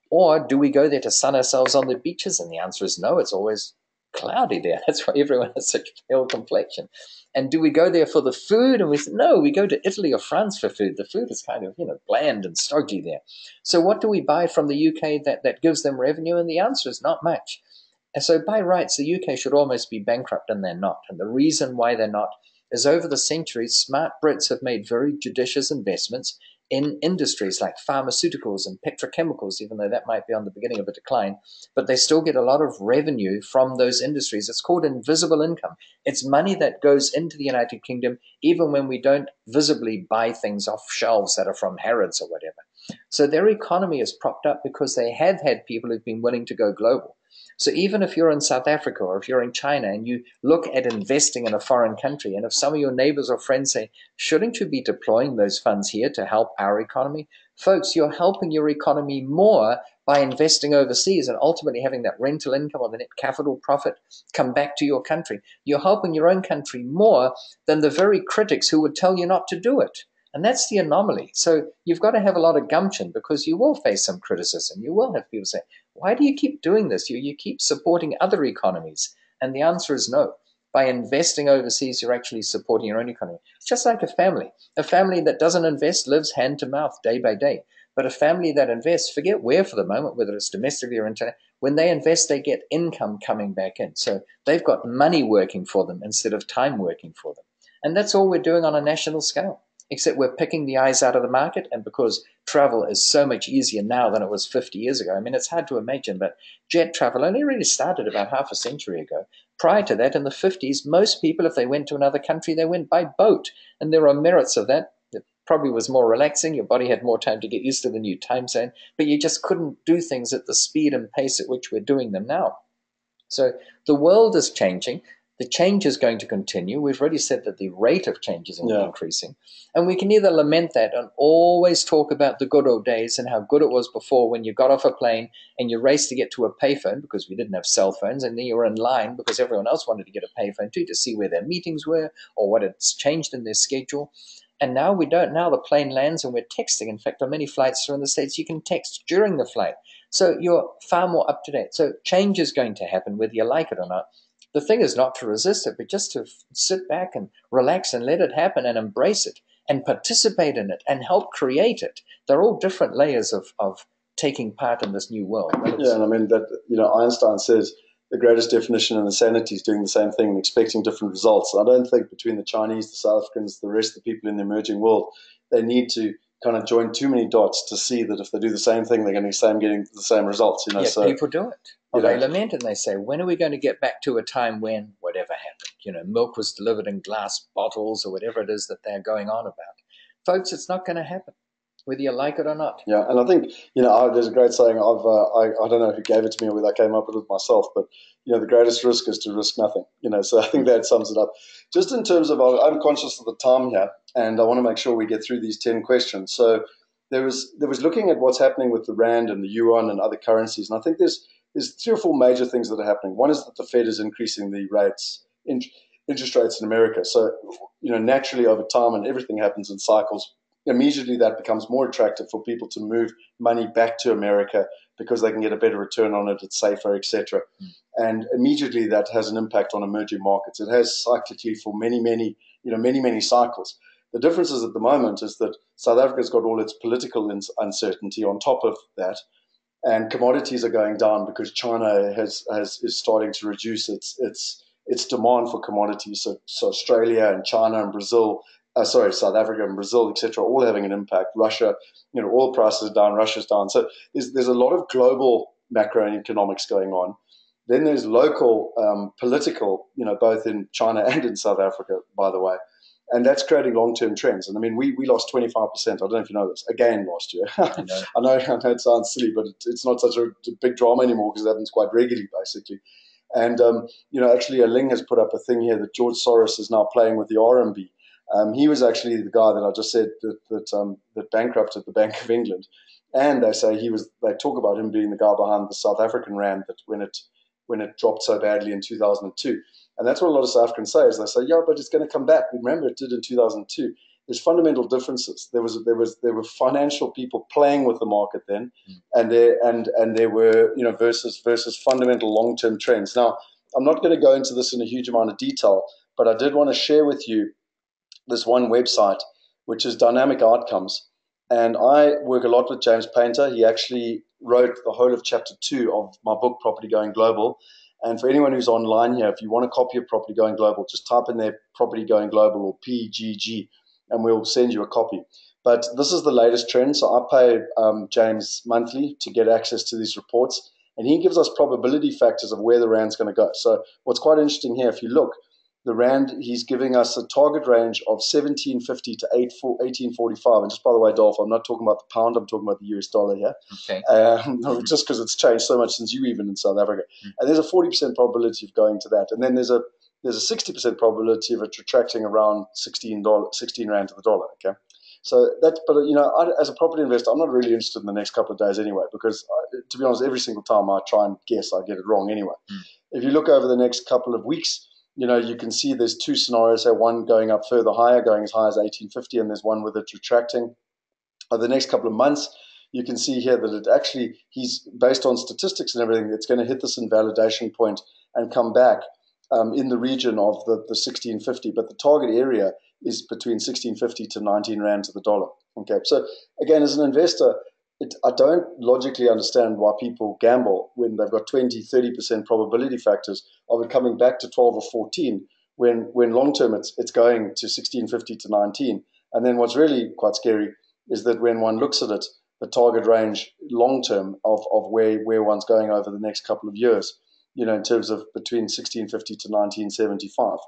Or do we go there to sun ourselves on the beaches? And the answer is no, it's always cloudy there. That's why everyone has such a pale complexion. And do we go there for the food? And we say, no, we go to Italy or France for food. The food is kind of, bland and stodgy there. So what do we buy from the UK that gives them revenue? And the answer is not much. And so by rights, the UK should almost be bankrupt, and they're not. And the reason why they're not is over the centuries, smart Brits have made very judicious investments in industries like pharmaceuticals and petrochemicals, even though that might be on the beginning of a decline, but they still get a lot of revenue from those industries. It's called invisible income. It's money that goes into the United Kingdom, even when we don't visibly buy things off shelves that are from Harrods or whatever. So their economy is propped up because they have had people who've been willing to go global. So even if you're in South Africa or if you're in China and you look at investing in a foreign country, and if some of your neighbors or friends say, shouldn't you be deploying those funds here to help our economy? Folks, you're helping your economy more by investing overseas and ultimately having that rental income or the net capital profit come back to your country. You're helping your own country more than the very critics who would tell you not to do it. And that's the anomaly. So you've got to have a lot of gumption, because you will face some criticism. You will have people say, why do you keep doing this? You keep supporting other economies. And the answer is no. By investing overseas, you're actually supporting your own economy. It's just like a family. A family that doesn't invest lives hand to mouth day by day. But a family that invests, forget where for the moment, whether it's domestically or internationally, when they invest, they get income coming back in. So they've got money working for them instead of time working for them. And that's all we're doing on a national scale, except we're picking the eyes out of the market. And because travel is so much easier now than it was 50 years ago, I mean, it's hard to imagine, but jet travel only really started about half a century ago. Prior to that, in the 50s, most people, if they went to another country, they went by boat. And there are merits of that. It probably was more relaxing. Your body had more time to get used to the new time zone, but you just couldn't do things at the speed and pace at which we're doing them now. So the world is changing. The change is going to continue. We've already said that the rate of change is increasing. And we can either lament that and always talk about the good old days and how good it was before when you got off a plane and you raced to get to a payphone because we didn't have cell phones, and then you were in line because everyone else wanted to get a payphone too to see where their meetings were or what had changed in their schedule. And now we don't. Now the plane lands and we're texting. In fact, on many flights from the States, you can text during the flight. So you're far more up to date. So change is going to happen whether you like it or not. The thing is not to resist it, but just to sit back and relax and let it happen and embrace it and participate in it and help create it. They're all different layers of taking part in this new world. Yeah, and I mean that, Einstein says the greatest definition of insanity is doing the same thing and expecting different results. I don't think between the Chinese, the South Africans, the rest of the people in the emerging world, they need to kind of join too many dots to see that if they do the same thing, they're going to be getting the same results. Yeah, so people do it. Well, they lament and they say, when are we going to get back to a time when whatever happened? Milk was delivered in glass bottles or whatever it is that they're going on about. Folks, it's not going to happen, whether you like it or not. Yeah, and I think, there's a great saying, I don't know who gave it to me or whether I came up with it myself, but, the greatest risk is to risk nothing, so I think that sums it up. Just in terms of, I'm conscious of the time here, and I want to make sure we get through these 10 questions. So there was looking at what's happening with the Rand and the Yuan and other currencies, and I think there's 3 or 4 major things that are happening. One is that the Fed is increasing the rates, interest rates in America. So, naturally over time, and everything happens in cycles, immediately that becomes more attractive for people to move money back to America because they can get a better return on it, it's safer, etc. And immediately that has an impact on emerging markets. It has cyclically for many cycles. The difference is at the moment is that South Africa's got all its political uncertainty on top of that, and commodities are going down because China is starting to reduce its demand for commodities. So Australia and China and Brazil, South Africa and Brazil, etc., all having an impact. Russia, oil prices are down, Russia's down. So there's a lot of global macroeconomics going on. Then there's local political, both in China and in South Africa, by the way. And that's creating long-term trends. And I mean, we lost 25%. I don't know if you know this, again last year. I know it sounds silly, but it's not such a big drama anymore because it happens quite regularly, basically. And, actually, Ling has put up a thing here that George Soros is now playing with the RMB. He was actually the guy that I just said that bankrupted the Bank of England. And they say they talk about him being the guy behind the South African Rand that when it dropped so badly in 2002. And that's what a lot of South Africans say is they say, yeah, but it's going to come back. Remember, it did in 2002. There's fundamental differences. There were financial people playing with the market then, and there were versus fundamental long-term trends. Now, I'm not going to go into this in a huge amount of detail, but I did want to share with you this one website, which is Dynamic Outcomes. And I work a lot with James Painter. He actually wrote the whole of chapter 2 of my book, Property Going Global. And for anyone who's online here, if you want a copy of Property Going Global, just type in there Property Going Global or PGG, and we'll send you a copy. But this is the latest trend. So I pay James monthly to get access to these reports, and he gives us probability factors of where the Rand's going to go. So what's quite interesting here, if you look, the Rand, he's giving us a target range of 1750 to 1845. And just by the way, Dolf, I'm not talking about the pound, I'm talking about the US dollar here. Okay. Just because it's changed so much since you even in South Africa. And there's a 40% probability of going to that. And then there's a 60% probability of it retracting around 16 Rand to the dollar. Okay. So that's, but as a property investor, I'm not really interested in the next couple of days anyway, because to be honest, every single time I try and guess, I get it wrong anyway. If you look over the next couple of weeks, you can see there's 2 scenarios here, one going up further higher, going as high as 1850, and there's one with it retracting. Over the next couple of months, you can see here that it actually, he's based on statistics and everything, it's going to hit this invalidation point and come back in the region of the 1650, but the target area is between 1650 to 19 Rand to the dollar. Okay, so again, as an investor, I don't logically understand why people gamble when they've got 20, 30% probability factors of it coming back to 12 or 14 when long term it's going to 1650 to 19. And then what's really quite scary is that when one looks at it, the target range long term of where one's going over the next couple of years, in terms of between 1650 to 1975.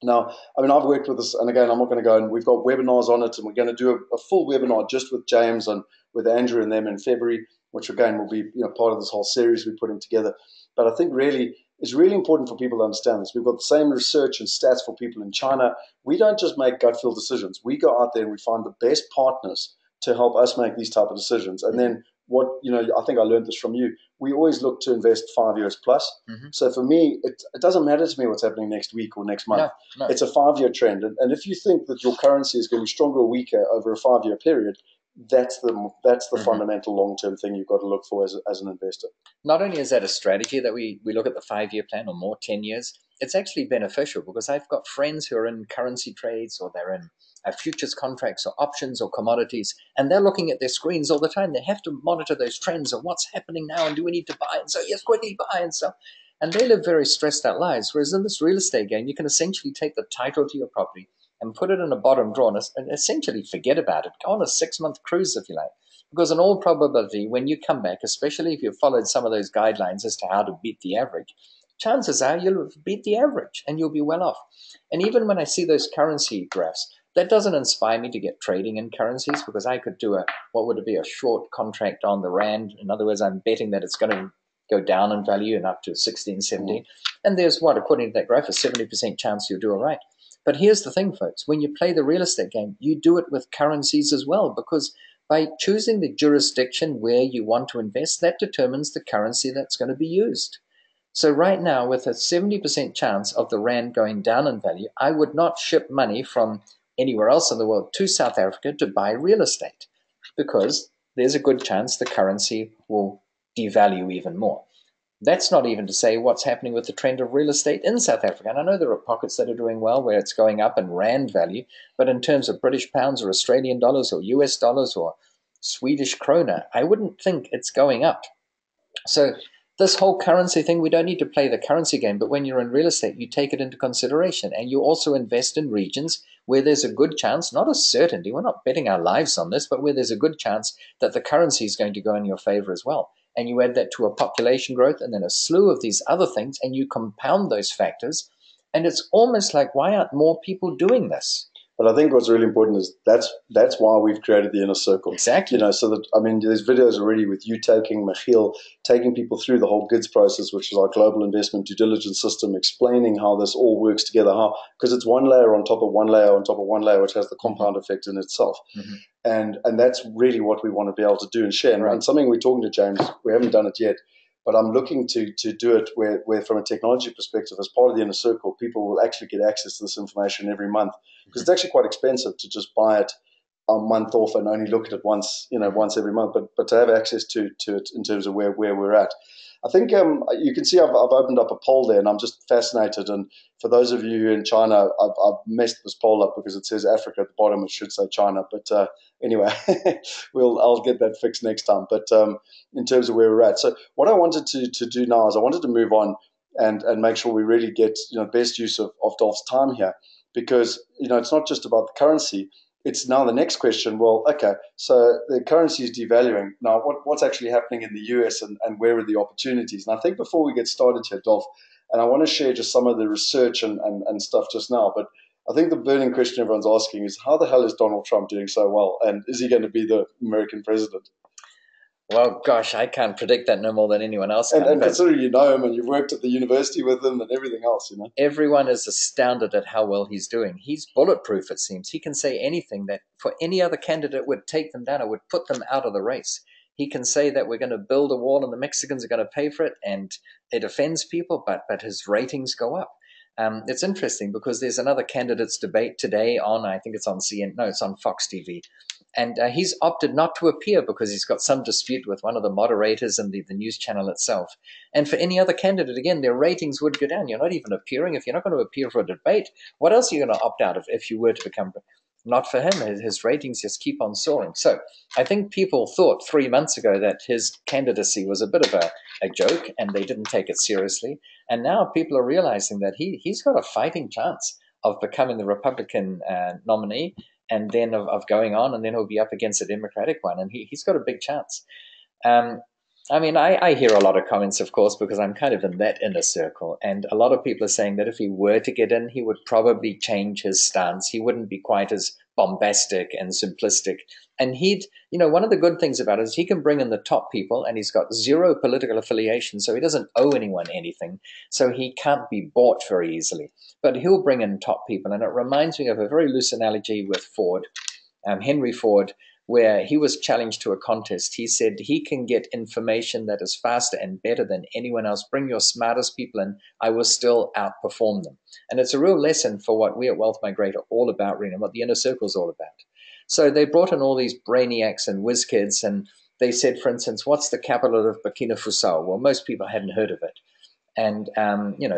Now, I mean, I've worked with this, and again, I'm not going to go, and we've got webinars on it, and we're going to do a full webinar just with James and with Andrew and them in February, which again will be part of this whole series we're putting together. But I think really it's really important for people to understand this. We've got the same research and stats for people in China. We don't just make gut feel decisions. We go out there and we find the best partners to help us make these type of decisions. And then I think I learned this from you. We always look to invest 5 years plus. So for me, it doesn't matter to me what's happening next week or next month. No. It's a 5-year trend. And if you think that your currency is going to be stronger or weaker over a 5-year period, that's the fundamental long-term thing you've got to look for as an investor. Not only is that a strategy that we look at the 5-year plan or more, 10 years, it's actually beneficial because I've got friends who are in currency trades or they're in futures contracts or options or commodities, and they're looking at their screens all the time. They have to monitor those trends and what's happening now and do we need to buy? And so, yes, quickly buy and so. And they live very stressed out lives. Whereas in this real estate game, you can essentially take the title to your property and put it in a bottom drawer and essentially forget about it. Go on a 6-month cruise if you like. Because in all probability, when you come back, especially if you've followed some of those guidelines as to how to beat the average, chances are you'll beat the average and you'll be well off. And even when I see those currency graphs, that doesn't inspire me to get trading in currencies because I could do what would be a short contract on the rand. In other words, I'm betting that it's going to go down in value and up to 1670. And there's according to that graph, a 70% chance you'll do all right. But here's the thing, folks. When you play the real estate game, you do it with currencies as well because by choosing the jurisdiction where you want to invest, that determines the currency that's going to be used. So right now, with a 70% chance of the rand going down in value, I would not ship money from anywhere else in the world to South Africa to buy real estate because there's a good chance the currency will devalue even more. That's not even to say what's happening with the trend of real estate in South Africa. And I know there are pockets that are doing well where it's going up in rand value, but in terms of British pounds or Australian dollars or US dollars or Swedish krona, I wouldn't think it's going up. So this whole currency thing, we don't need to play the currency game, but when you're in real estate, you take it into consideration and you also invest in regions where there's a good chance, not a certainty, we're not betting our lives on this, but where there's a good chance that the currency is going to go in your favor as well. And you add that to a population growth and then a slew of these other things, and you compound those factors. And it's almost like, why aren't more people doing this? But I think what's really important is that's why we've created the inner circle. Exactly. So that, I mean, there's videos already with you Michiel, taking people through the whole GIDS process, which is our global investment due diligence system, explaining how this all works together, because it's one layer on top of one layer on top of one layer, which has the compound effect in itself. And that's really what we want to be able to do and share. And something we're talking to James, we haven't done it yet, but I'm looking to do it where from a technology perspective, as part of the inner circle, people will actually get access to this information every month. Because it's actually quite expensive to just buy it a month off and only look at it once every month. But to have access to it in terms of where we're at. I think you can see I've opened up a poll there, and I'm just fascinated. And for those of you in China, I've messed this poll up because it says Africa at the bottom. It should say China. But anyway, I'll get that fixed next time. But in terms of where we're at. So what I wanted to do now is I wanted to move on and make sure we really get best use of Dolf's time here. Because, it's not just about the currency. It's now the next question. Well, okay, so the currency is devaluing. Now, what's actually happening in the US and where are the opportunities? And I think before we get started here, Dolf, and I want to share just some of the research and stuff just now, but I think the burning question everyone's asking is how the hell is Donald Trump doing so well? And is he going to be the American president? Well, gosh, I can't predict that no more than anyone else can. And considering you know him and you've worked at the university with him and everything else, Everyone is astounded at how well he's doing. He's bulletproof, it seems. He can say anything that for any other candidate would take them down or would put them out of the race. He can say that we're going to build a wall and the Mexicans are going to pay for it, and it offends people, but his ratings go up. It's interesting because there's another candidates debate today on, I think it's on it's on Fox TV. And he's opted not to appear because he's got some dispute with one of the moderators and the news channel itself. And for any other candidate, again, their ratings would go down. You're not even appearing. If you're not going to appear for a debate, what else are you going to opt out of if you were to become? not for him. His ratings just keep on soaring. So I think people thought 3 months ago that his candidacy was a bit of a joke and they didn't take it seriously. And now people are realizing that he's got a fighting chance of becoming the Republican nominee, and then of going on, and then he'll be up against a Democratic one. And he's got a big chance. I mean, I hear a lot of comments, of course, because I'm kind of in that inner circle. And a lot of people are saying that if he were to get in, he would probably change his stance. He wouldn't be quite as bombastic and simplistic. And one of the good things about it is he can bring in the top people, and he's got zero political affiliation, so he doesn't owe anyone anything. So he can't be bought very easily. But he'll bring in top people. And it reminds me of a very loose analogy with Ford, Henry Ford, where he was challenged to a contest. He said he can get information that is faster and better than anyone else. Bring your smartest people in, I will still outperform them. And it's a real lesson for what we at Wealth Migrate are all about, really, and what the inner circle is all about. So they brought in all these brainiacs and whiz kids, and they said, for instance, what's the capital of Burkina Faso? Well, most people hadn't heard of it. And,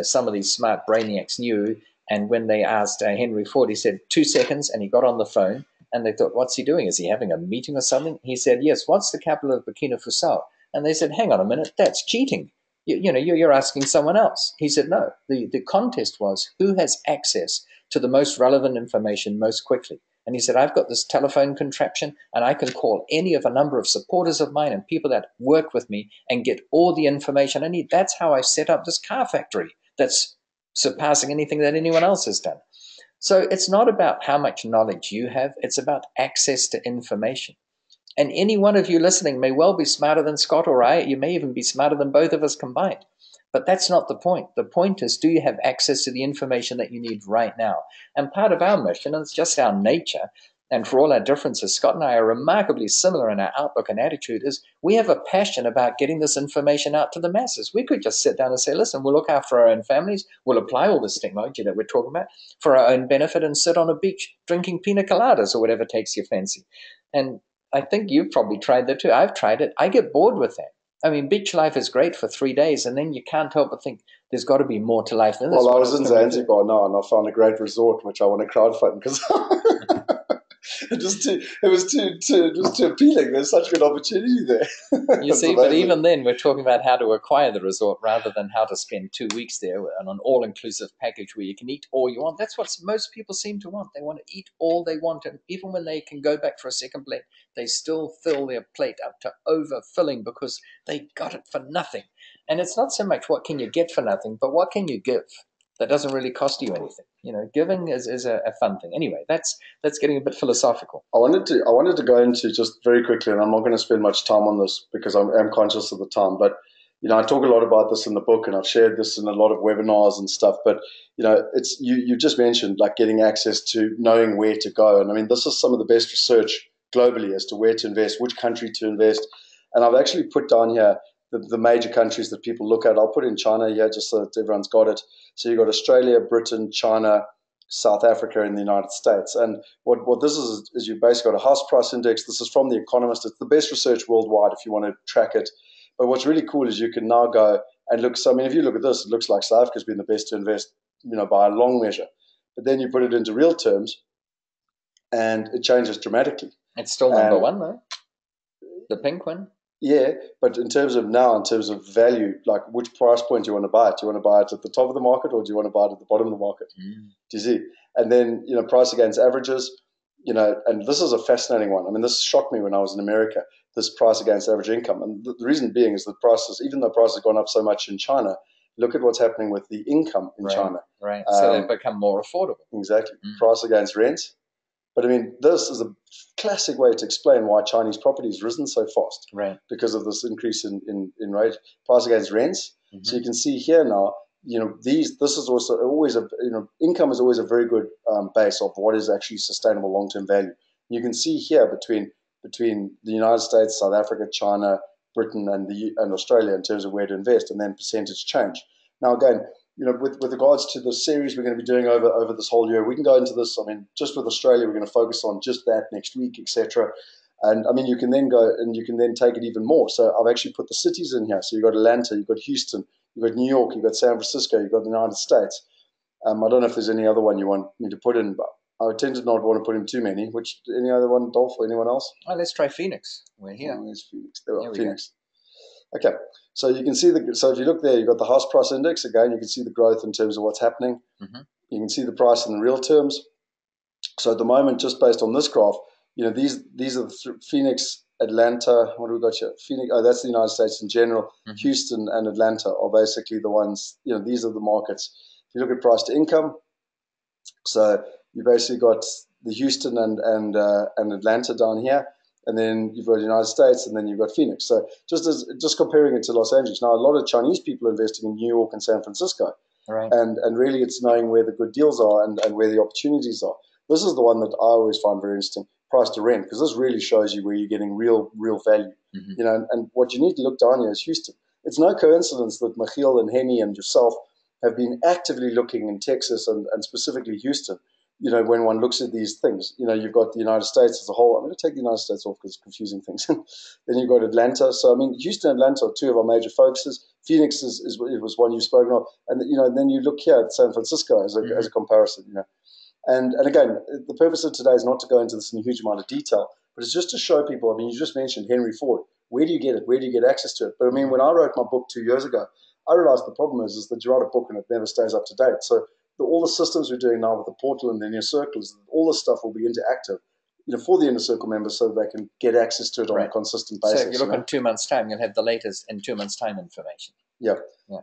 some of these smart brainiacs knew. And when they asked Henry Ford, he said, 2 seconds, and he got on the phone. And they thought, what's he doing? Is he having a meeting or something? He said, yes, what's the capital of Burkina Faso? And they said, hang on a minute, that's cheating. You're asking someone else. He said, no, the contest was who has access to the most relevant information most quickly. And he said, I've got this telephone contraption, and I can call any of a number of supporters of mine and people that work with me and get all the information I need. That's how I set up this car factory that's surpassing anything that anyone else has done. So it's not about how much knowledge you have. It's about access to information. And any one of you listening may well be smarter than Scott or I. You may even be smarter than both of us combined. But that's not the point. The point is, do you have access to the information that you need right now? And part of our mission, and it's just our nature, and for all our differences, Scott and I are remarkably similar in our outlook and attitude, is we have a passion about getting this information out to the masses. We could just sit down and say, listen, we'll look after our own families, we'll apply all this technology that we're talking about for our own benefit and sit on a beach drinking pina coladas or whatever takes your fancy. And I think you've probably tried that too. I've tried it. I get bored with that. I mean, beach life is great for 3 days, and then you can't help but think there's got to be more to life than this. Well, I was in Zanzibar now, and I found a great resort which I want to crowdfund because it was too appealing. There's such good opportunity there. You see, amazing. But even then, we're talking about how to acquire the resort rather than how to spend 2 weeks there on an all-inclusive package where you can eat all you want. That's what most people seem to want. They want to eat all they want, and even when they can go back for a second plate, they still fill their plate up to overfilling because they got it for nothing. And it's not so much what can you get for nothing, but what can you give that doesn't really cost you anything. Giving is a fun thing. Anyway, that's getting a bit philosophical. I wanted to go into just very quickly, and I'm not going to spend much time on this because I am conscious of the time, but I talk a lot about this in the book, and I've shared this in a lot of webinars and stuff, but it's you just mentioned like getting access to knowing where to go. And I mean, this is some of the best research globally as to where to invest, which country to invest. And I've actually put down here the major countries that people look at. I'll put in China here just so that everyone's got it. So you've got Australia, Britain, China, South Africa, and the United States. And what this is you basically got a house price index. This is from The Economist. It's the best research worldwide if you want to track it. But what's really cool is you can now go and look. So, I mean, if you look at this, it looks like South Africa's been the best to invest, by a long measure. But then you put it into real terms, and it changes dramatically. It's still number one, though. The pink one. Yeah, but in terms of value, like which price point do you want to buy it? Do you want to buy it at the top of the market, or do you want to buy it at the bottom of the market? Do you see? And then, price against averages, and this is a fascinating one. I mean, this shocked me when I was in America, this price against average income. And the reason being is that prices, even though prices have gone up so much in China, look at what's happening with the income in China. Right, so they've become more affordable. Exactly. Price against rents. But I mean, this is a classic way to explain why Chinese property has risen so fast. Right. Because of this increase in rate, price against rents. So you can see here now, this is also always income is always a very good base of what is actually sustainable long-term value. You can see here between the United States, South Africa, China, Britain, and Australia in terms of where to invest, and then percentage change. Now again, with regards to the series we're going to be doing over this whole year, we can go into this. I mean, just with Australia, we're going to focus on just that next week, etc. And I mean, you can then go and you can then take it even more. So I've actually put the cities in here. So you've got Atlanta, you've got Houston, you've got New York, you've got San Francisco, you've got the United States. I don't know if there's any other one you want me to put in, but I tend to not want to put in too many. Which any other one, Dolf or anyone else? Oh, let's try Phoenix. We're here. Oh, there's Phoenix. There Here are we Phoenix. Okay, so you can see so if you look there, you've got the house price index. Again, you can see the growth in terms of what's happening. Mm-hmm. You can see the price in the real terms. So at the moment, just based on this graph, these are the Phoenix, Atlanta. What do we got here? Phoenix. Oh, that's the United States in general. Mm-hmm. Houston and Atlanta are basically the ones. These are the markets. If you look at price to income, so you basically got the Houston and Atlanta down here, and then you've got the United States, and then you've got Phoenix. So just comparing it to Los Angeles. Now, a lot of Chinese people are investing in New York and San Francisco. Right. And really it's knowing where the good deals are and where the opportunities are. This is the one that I always find very interesting, price to rent, because this really shows you where you're getting real value. Mm-hmm. And what you need to look down here is Houston. It's no coincidence that Michiel and Henny and yourself have been actively looking in Texas and specifically Houston. When one looks at these things, you've got the United States as a whole. I'm going to take the United States off because it's confusing things. Then you've got Atlanta. So, I mean, Houston and Atlanta are two of our major focuses. Phoenix was one you've spoken of. And, then you look here at San Francisco as a comparison, And again, the purpose of today is not to go into this in a huge amount of detail, but it's just to show people, I mean, you just mentioned Henry Ford. Where do you get it? Where do you get access to it? But, I mean, when I wrote my book 2 years ago, I realized the problem is that you write a book and it never stays up to date. So all the systems we're doing now with the portal and the inner circles, all this stuff will be interactive, for the inner circle members so that they can get access to it on a consistent basis. So if you look in 2 months' time, you'll have the latest in 2 months' time information. Yeah.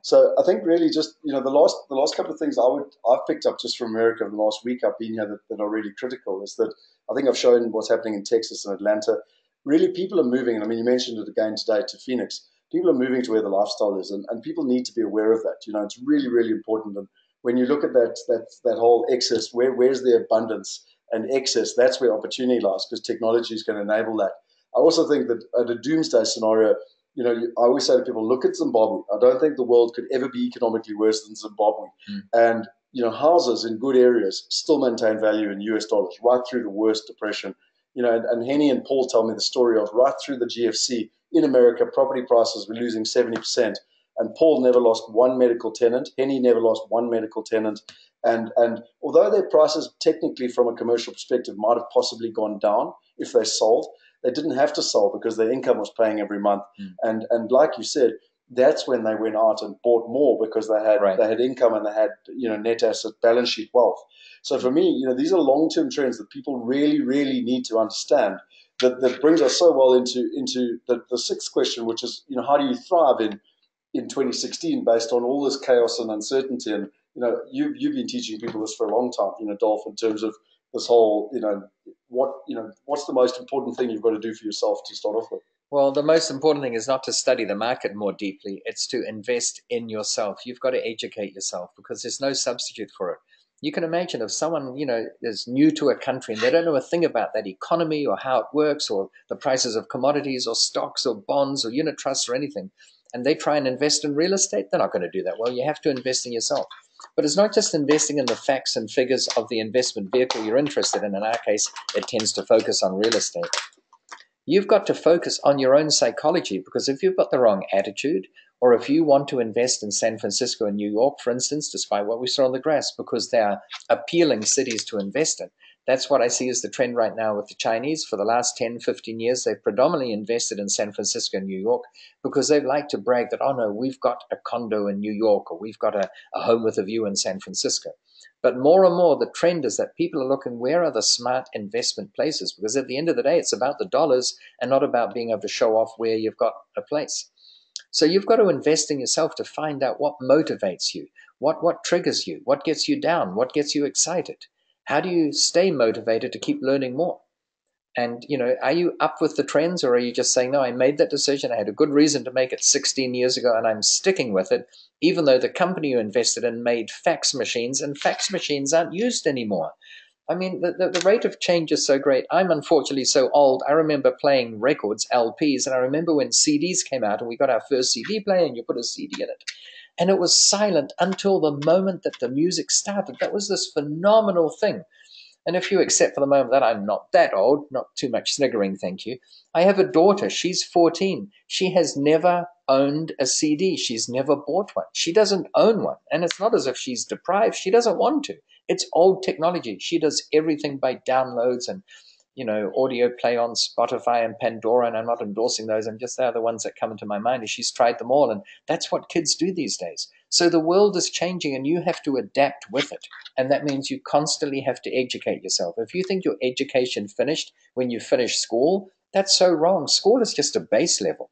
So I think really just, the last couple of things I've picked up just from America in the last week I've been here that are really critical is that I think I've shown what's happening in Texas and Atlanta. Really people are moving, and I mean, you mentioned it again today to Phoenix. People are moving to where the lifestyle is, and people need to be aware of that. It's really, really important. And when you look at that whole excess, where's the abundance and excess, that's where opportunity lies, because technology is going to enable that. I also think that at a doomsday scenario, I always say to people, look at Zimbabwe. I don't think the world could ever be economically worse than Zimbabwe. And, houses in good areas still maintain value in US dollars right through the worst depression. And Henny and Paul tell me the story of right through the GFC in America, property prices were losing 70%. And Paul never lost one medical tenant. Henny never lost one medical tenant. And although their prices technically from a commercial perspective might have possibly gone down if they sold, they didn't have to sell because their income was paying every month. And like you said, that's when they went out and bought more because they had income and they had net asset balance sheet wealth. So for me, these are long-term trends that people really, really need to understand. That brings us so well into the sixth question, which is how do you thrive in 2016 based on all this chaos and uncertainty? And you've been teaching people this for a long time, Dolf, in terms of this whole what's the most important thing you've got to do for yourself to start off with? Well, the most important thing is not to study the market more deeply. It's to invest in yourself. You've got to educate yourself because there's no substitute for it. You can imagine if someone, is new to a country and they don't know a thing about that economy or how it works or the prices of commodities or stocks or bonds or unit trusts or anything, and they try and invest in real estate, they're not going to do that. Well, you have to invest in yourself. But it's not just investing in the facts and figures of the investment vehicle you're interested in. In our case, it tends to focus on real estate. You've got to focus on your own psychology, because if you've got the wrong attitude, or if you want to invest in San Francisco and New York, for instance, despite what we saw on the grass, because they are appealing cities to invest in, that's what I see as the trend right now with the Chinese. For the last 10, 15 years, they've predominantly invested in San Francisco and New York because they like to brag that, oh no, we've got a condo in New York, or we've got a home with a view in San Francisco. But more and more, the trend is that people are looking, where are the smart investment places? Because at the end of the day, it's about the dollars and not about being able to show off where you've got a place. So you've got to invest in yourself to find out what motivates you, what triggers you, what gets you down, what gets you excited. How do you stay motivated to keep learning more? And, are you up with the trends, or are you just saying, no, I made that decision, I had a good reason to make it 16 years ago, and I'm sticking with it, even though the company you invested in made fax machines, and fax machines aren't used anymore. I mean, the rate of change is so great. I'm unfortunately so old. I remember playing records, LPs, and I remember when CDs came out, and we got our first CD player, and you put a CD in it. And it was silent until the moment that the music started. That was this phenomenal thing. And if you accept for the moment that I'm not that old, not too much sniggering, thank you. I have a daughter. She's 14. She has never owned a CD. She's never bought one. She doesn't own one. And it's not as if she's deprived. She doesn't want to. It's old technology. She does everything by downloads and, audio play on Spotify and Pandora, and I'm not endorsing those. I'm just, they're the ones that come into my mind, and she's tried them all. And that's what kids do these days. So the world is changing, and you have to adapt with it. And that means you constantly have to educate yourself. If you think your education finished when you finish school, that's so wrong. School is just a base level.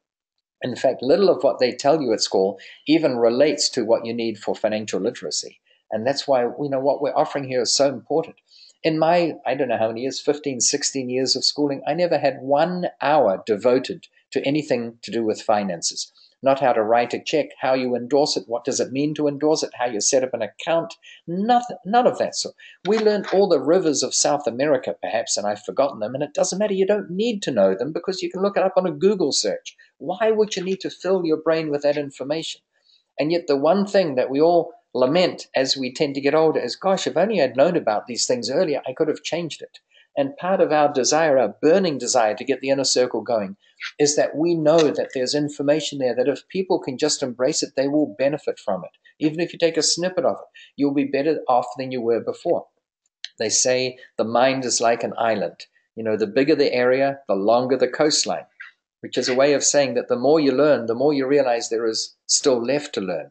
In fact, little of what they tell you at school even relates to what you need for financial literacy. And that's why, what we're offering here is so important. In my, I don't know how many years, 15, 16 years of schooling, I never had 1 hour devoted to anything to do with finances. Not how to write a check, how you endorse it, what does it mean to endorse it, how you set up an account, nothing, none of that. So we learned all the rivers of South America, perhaps, and I've forgotten them, and it doesn't matter. You don't need to know them because you can look it up on a Google search. Why would you need to fill your brain with that information? And yet the one thing that we all lament as we tend to get older is, gosh, if only I'd known about these things earlier, I could have changed it. And part of our desire, our burning desire to get the inner circle going, is that we know that there's information there that if people can just embrace it, they will benefit from it. Even if you take a snippet of it, you'll be better off than you were before. They say the mind is like an island. The bigger the area, the longer the coastline, which is a way of saying that the more you learn, the more you realize there is still left to learn.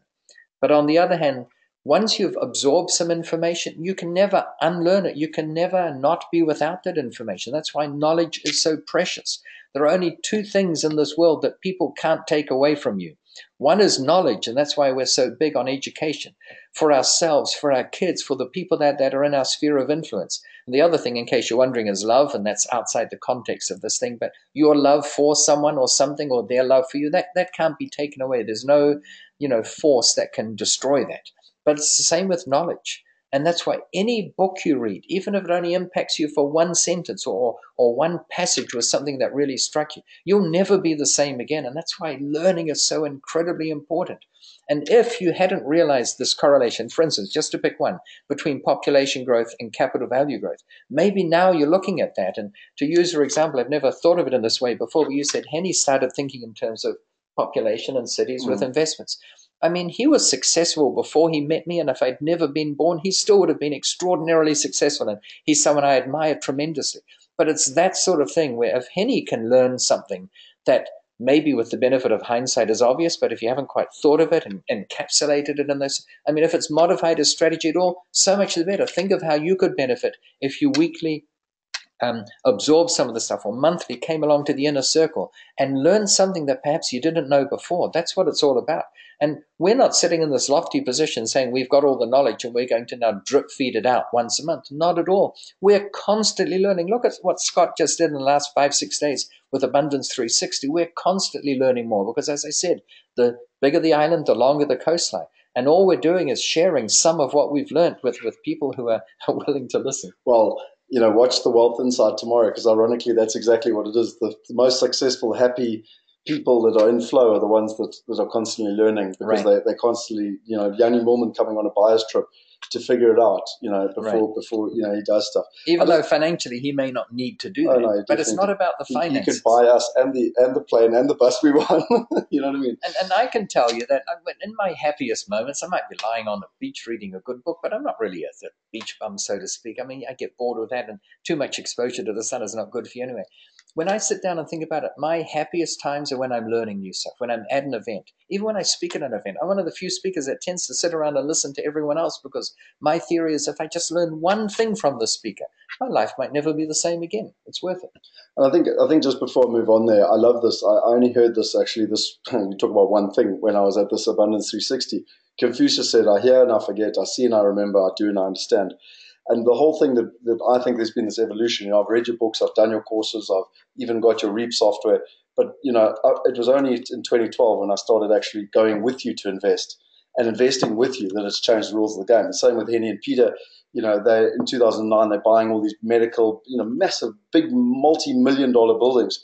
But on the other hand, once you've absorbed some information, you can never unlearn it. You can never not be without that information. That's why knowledge is so precious. There are only two things in this world that people can't take away from you. One is knowledge, and that's why we're so big on education for ourselves, for our kids, for the people that are in our sphere of influence. And the other thing, in case you're wondering, is love, and that's outside the context of this thing, but your love for someone or something, or their love for you, that can't be taken away. There's no, force that can destroy that. But it's the same with knowledge. And that's why any book you read, even if it only impacts you for one sentence or one passage was something that really struck you, you'll never be the same again. And that's why learning is so incredibly important. And if you hadn't realized this correlation, for instance, just to pick one, between population growth and capital value growth, maybe now you're looking at that. And to use your example, I've never thought of it in this way before, but you said Henny started thinking in terms of population and cities with investments. I mean, he was successful before he met me, and if I'd never been born, he still would have been extraordinarily successful, and he's someone I admire tremendously. But it's that sort of thing where if Henny can learn something that maybe with the benefit of hindsight is obvious, but if you haven't quite thought of it and encapsulated it in this, I mean, if it's modified his strategy at all, so much the better. Think of how you could benefit if you weekly absorb some of the stuff or monthly came along to the inner circle and learned something that perhaps you didn't know before. That's what it's all about. And we're not sitting in this lofty position saying we've got all the knowledge and we're going to now drip feed it out once a month. Not at all. We're constantly learning. Look at what Scott just did in the last 5-6 days with Abundance 360. We're constantly learning more because, as I said, the bigger the island, the longer the coastline. And all we're doing is sharing some of what we've learned with people who are willing to listen. Well, watch the Wealth Insight tomorrow, because ironically, that's exactly what it is. The most successful, happy people that are in flow are the ones that are constantly learning, because they're constantly, Yanni Moorman coming on a buyer's trip to figure it out, before he does stuff. Even though financially he may not need to do that, no, but it's not about the finances. He could buy us and the plane and the bus we want. You know what I mean? And I can tell you that in my happiest moments, I might be lying on a beach reading a good book, but I'm not really a beach bum, so to speak. I mean, I get bored with that, and too much exposure to the sun is not good for you anyway. When I sit down and think about it, my happiest times are when I'm learning new stuff, when I'm at an event, even when I speak at an event. I'm one of the few speakers that tends to sit around and listen to everyone else, because my theory is if I just learn one thing from the speaker, my life might never be the same again. It's worth it. And I think just before I move on there, I love this. I only heard this actually, you talk about one thing when I was at this Abundance 360. Confucius said, I hear and I forget, I see and I remember, I do and I understand. And the whole thing that I think there's been this evolution. I've read your books, I've done your courses, I've even got your Reap software. But, it was only in 2012 when I started actually going with you to invest and investing with you that it's changed the rules of the game. The same with Henny and Peter. They in 2009, they're buying all these medical, massive, big, multi-million-dollar buildings.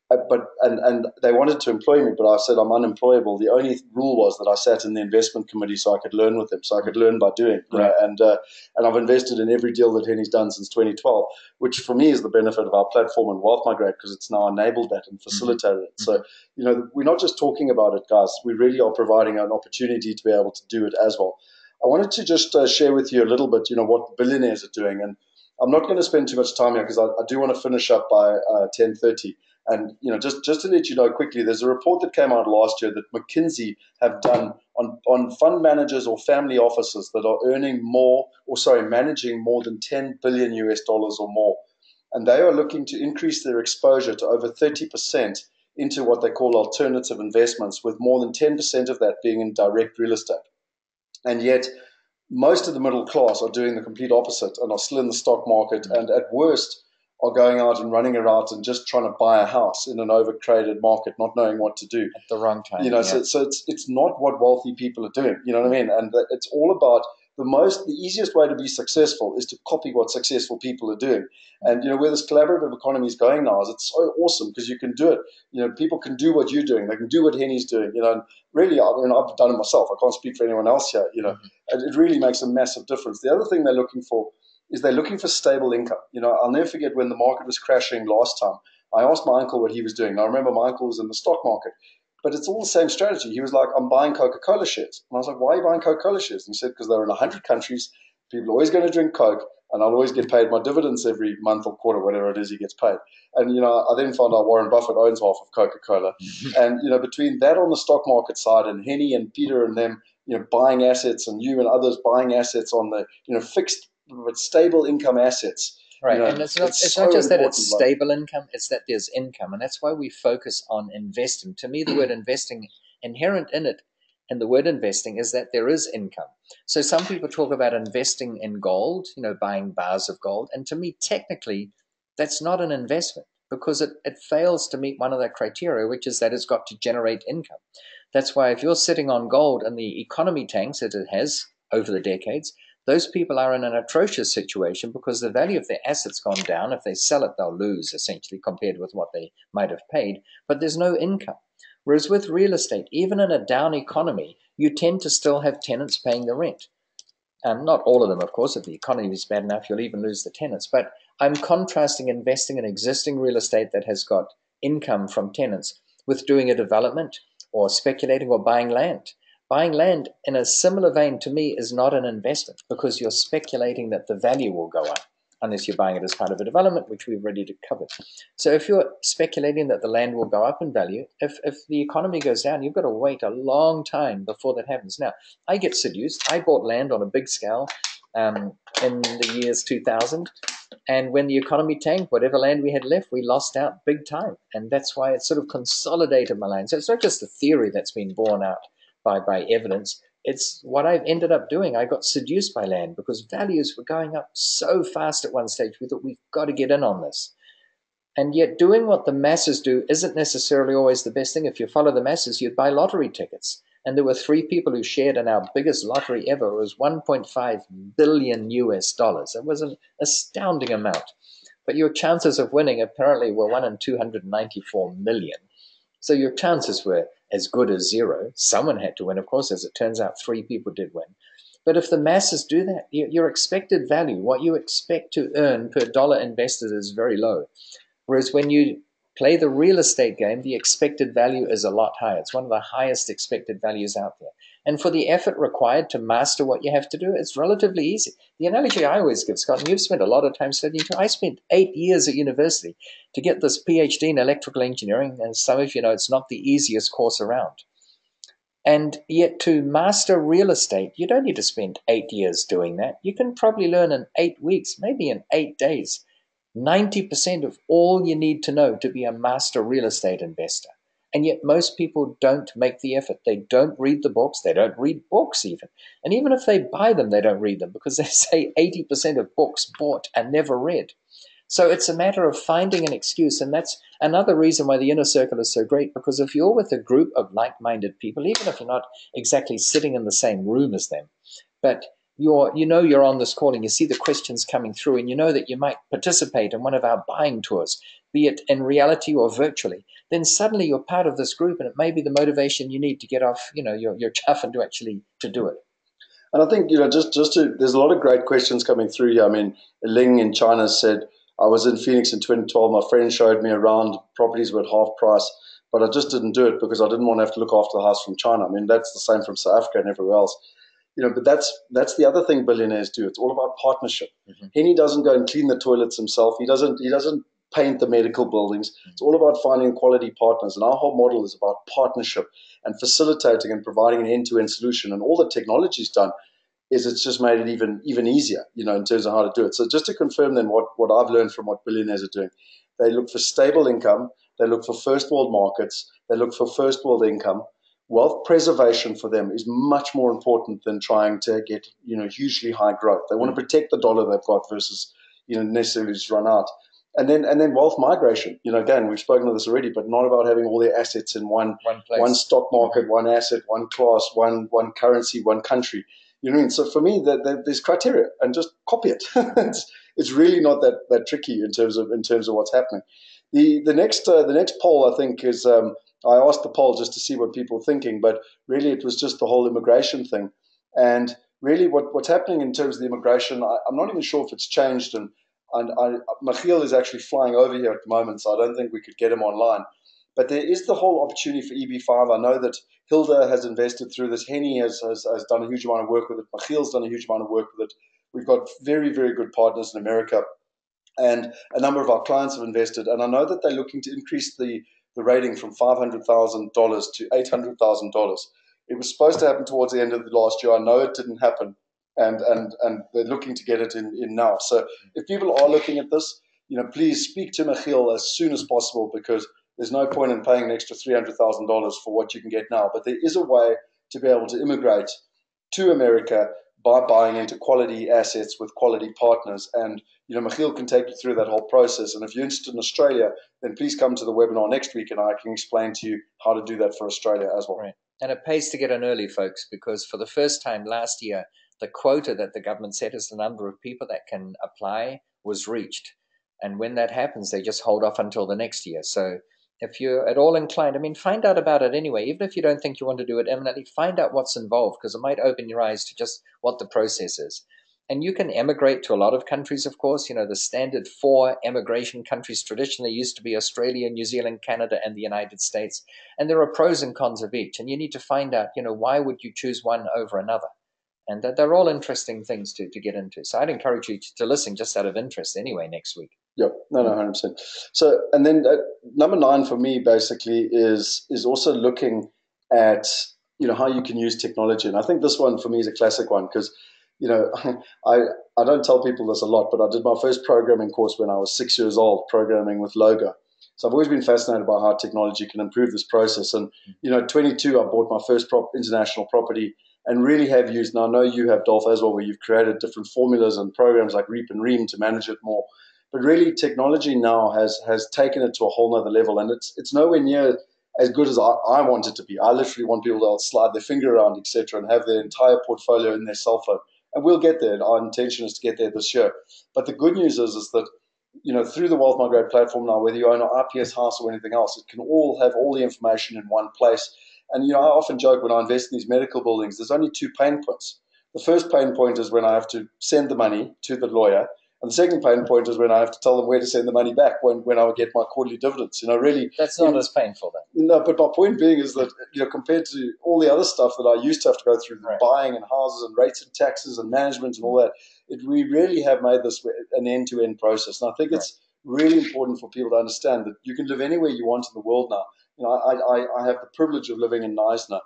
and they wanted to employ me, but I said I'm unemployable. The only rule was that I sat in the investment committee so I could learn with them, so I could learn by doing. Right. And I've invested in every deal that Henny's done since 2012, which for me is the benefit of our platform and Wealth Migrate, because it's now enabled that and facilitated it. So, we're not just talking about it, guys. We really are providing an opportunity to be able to do it as well. I wanted to just share with you a little bit, what the billionaires are doing. And I'm not going to spend too much time here because I do want to finish up by 10:30. And just to let you know quickly, there's a report that came out last year that McKinsey have done on fund managers or family offices that are managing more than $10 billion US or more. And they are looking to increase their exposure to over 30% into what they call alternative investments, with more than 10% of that being in direct real estate. And yet, most of the middle class are doing the complete opposite and are still in the stock market, and at worst are going out and running around and just trying to buy a house in an overtraded market, not knowing what to do at the wrong time. So it's not what wealthy people are doing. You know what I mean? And it's all about the easiest way to be successful is to copy what successful people are doing. And where this collaborative economy is going now is it's so awesome because you can do it. People can do what you're doing. They can do what Henny's doing. And really, I've done it myself. I can't speak for anyone else here. And it really makes a massive difference. The other thing they're looking for is they're looking for stable income. I'll never forget when the market was crashing last time. I asked my uncle what he was doing. Now, I remember my uncle was in the stock market, but it's all the same strategy. He was like, I'm buying Coca-Cola shares. And I was like, why are you buying Coca-Cola shares? And he said, because they're in 100 countries. People are always going to drink Coke, and I'll always get paid my dividends every month or quarter, whatever it is he gets paid. And, I then found out Warren Buffett owns half of Coca-Cola. And, between that on the stock market side and Henny and Peter and them, buying assets, and you and others buying assets on the, fixed but stable income assets. Right, and it's not just that it's stable income, it's that there's income, and that's why we focus on investing. To me, the word investing, inherent in it, and the word investing is that there is income. So some people talk about investing in gold, buying bars of gold, and to me, technically, that's not an investment because it fails to meet one of the criteria, which is that it's got to generate income. That's why if you're sitting on gold and the economy tanks, as it has over the decades, those people are in an atrocious situation because the value of their assets gone down. If they sell it, they'll lose, essentially, compared with what they might have paid. But there's no income. Whereas with real estate, even in a down economy, you tend to still have tenants paying the rent. Not all of them, of course. If the economy is bad enough, you'll even lose the tenants. But I'm contrasting investing in existing real estate that has got income from tenants with doing a development or speculating or buying land. Buying land in a similar vein to me is not an investment because you're speculating that the value will go up unless you're buying it as part of a development, which we've already covered. So if you're speculating that the land will go up in value, if the economy goes down, you've got to wait a long time before that happens. Now, I get seduced. I bought land on a big scale in the years 2000. And when the economy tanked, whatever land we had left, we lost out big time. And that's why it sort of consolidated my land. So it's not just a theory that's been borne out by evidence. It's what I've ended up doing. I got seduced by land because values were going up so fast at one stage. We thought we've got to get in on this. And yet doing what the masses do isn't necessarily always the best thing. If you follow the masses, you'd buy lottery tickets. And there were 3 people who shared in our biggest lottery ever. It was $1.5 billion US. It was an astounding amount. But your chances of winning apparently were 1 in 294 million. So your chances were as good as zero. Someone had to win, of course. As it turns out, 3 people did win. But if the masses do that, your expected value, what you expect to earn per dollar invested, is very low. Whereas when you play the real estate game, the expected value is a lot higher. It's one of the highest expected values out there. And for the effort required to master what you have to do, it's relatively easy. The analogy I always give, Scott, and you've spent a lot of time studying too, I spent 8 years at university to get this PhD in electrical engineering, and some of you know it's not the easiest course around. And yet to master real estate, you don't need to spend 8 years doing that. You can probably learn in 8 weeks, maybe in 8 days. 90% of all you need to know to be a master real estate investor. And yet most people don't make the effort. They don't read the books. They don't read books even. And even if they buy them, they don't read them because they say 80% of books bought are never read. So it's a matter of finding an excuse. And that's another reason why the inner circle is so great, because if you're with a group of like-minded people, even if you're not exactly sitting in the same room as them, but you're on this call and you see the questions coming through and you know that you might participate in one of our buying tours, be it in reality or virtually, then suddenly you're part of this group, and it may be the motivation you need to get off, your chuff and to actually to do it. And I think, there's a lot of great questions coming through here. I mean, Ling in China said, I was in Phoenix in 2012. My friend showed me around. Properties were at half price, but I just didn't do it because I didn't want to have to look after the house from China. I mean, that's the same from South Africa and everywhere else. But that's the other thing billionaires do. It's all about partnership. Mm-hmm. Henny doesn't go and clean the toilets himself. He doesn't paint the medical buildings. It's all about finding quality partners. And our whole model is about partnership and facilitating and providing an end-to-end solution. And all the technology's done is it's just made it even easier, in terms of how to do it. So just to confirm then what I've learned from what billionaires are doing, they look for stable income. They look for first world markets. They look for first world income. Wealth preservation for them is much more important than trying to get, hugely high growth. They want to protect the dollar they've got versus, necessarily just run out. And then wealth migration. Again, we've spoken of this already, but not about having all their assets in one place, one stock market, one asset, one class, one currency, one country. You know what I mean? So for me, there's criteria, and just copy it. It's really not that tricky in terms of what's happening. The next poll, I think, is I asked the poll just to see what people are thinking, but really it was just the whole immigration thing. And really what's happening in terms of the immigration, I'm not even sure if it's changed. And Michiel is actually flying over here at the moment, so I don't think we could get him online. But there is the whole opportunity for EB5. I know that Hilda has invested through this. Henny has done a huge amount of work with it. Michiel's done a huge amount of work with it. We've got very, very good partners in America. And a number of our clients have invested. And I know that they're looking to increase the rating from $500,000 to $800,000. It was supposed to happen towards the end of the last year. I know it didn't happen. And they're looking to get it in now. So if people are looking at this, please speak to Michiel as soon as possible, because there's no point in paying an extra $300,000 for what you can get now. But there is a way to be able to immigrate to America by buying into quality assets with quality partners. And, Michiel can take you through that whole process. And if you're interested in Australia, then please come to the webinar next week and I can explain to you how to do that for Australia as well. Right. And it pays to get in early, folks, because for the first time last year, the quota that the government set as the number of people that can apply was reached. And when that happens, they just hold off until the next year. So if you're at all inclined, find out about it anyway. Even if you don't think you want to do it imminently, find out what's involved, because it might open your eyes to just what the process is. And you can emigrate to a lot of countries, of course. The standard 4 emigration countries traditionally used to be Australia, New Zealand, Canada, and the United States. And there are pros and cons of each. And you need to find out, why would you choose one over another? And they're all interesting things to get into. So I'd encourage you to listen just out of interest anyway next week. Yep, no, 100%. So, and then number 9 for me basically is also looking at, how you can use technology. And I think this one for me is a classic one because, I don't tell people this a lot, but I did my first programming course when I was 6 years old, programming with Logo. So I've always been fascinated by how technology can improve this process. And, at 22, I bought my first international property and really have used, and I know you have, Dolf, as well, where you've created different formulas and programs like Reap and Ream to manage it more. But really, technology now has taken it to a whole nother level, and it's nowhere near as good as I want it to be. I literally want people to slide their finger around, etc., and have their entire portfolio in their cell phone. And we'll get there. Our intention is to get there this year. But the good news is that, through the Wealth Migrate platform now, whether you own an IPS house or anything else, it can all have all the information in one place. And, I often joke when I invest in these medical buildings, there's only 2 pain points. The first pain point is when I have to send the money to the lawyer. And the second pain point is when I have to tell them where to send the money back when I would get my quarterly dividends. Really, that's not as painful then. No, but my point being is that compared to all the other stuff that I used to have to go through, right, buying and houses and rates and taxes and management and all that, we really have made this an end-to-end process. And I think it's really important for people to understand that you can live anywhere you want in the world now. I have the privilege of living in Neisner,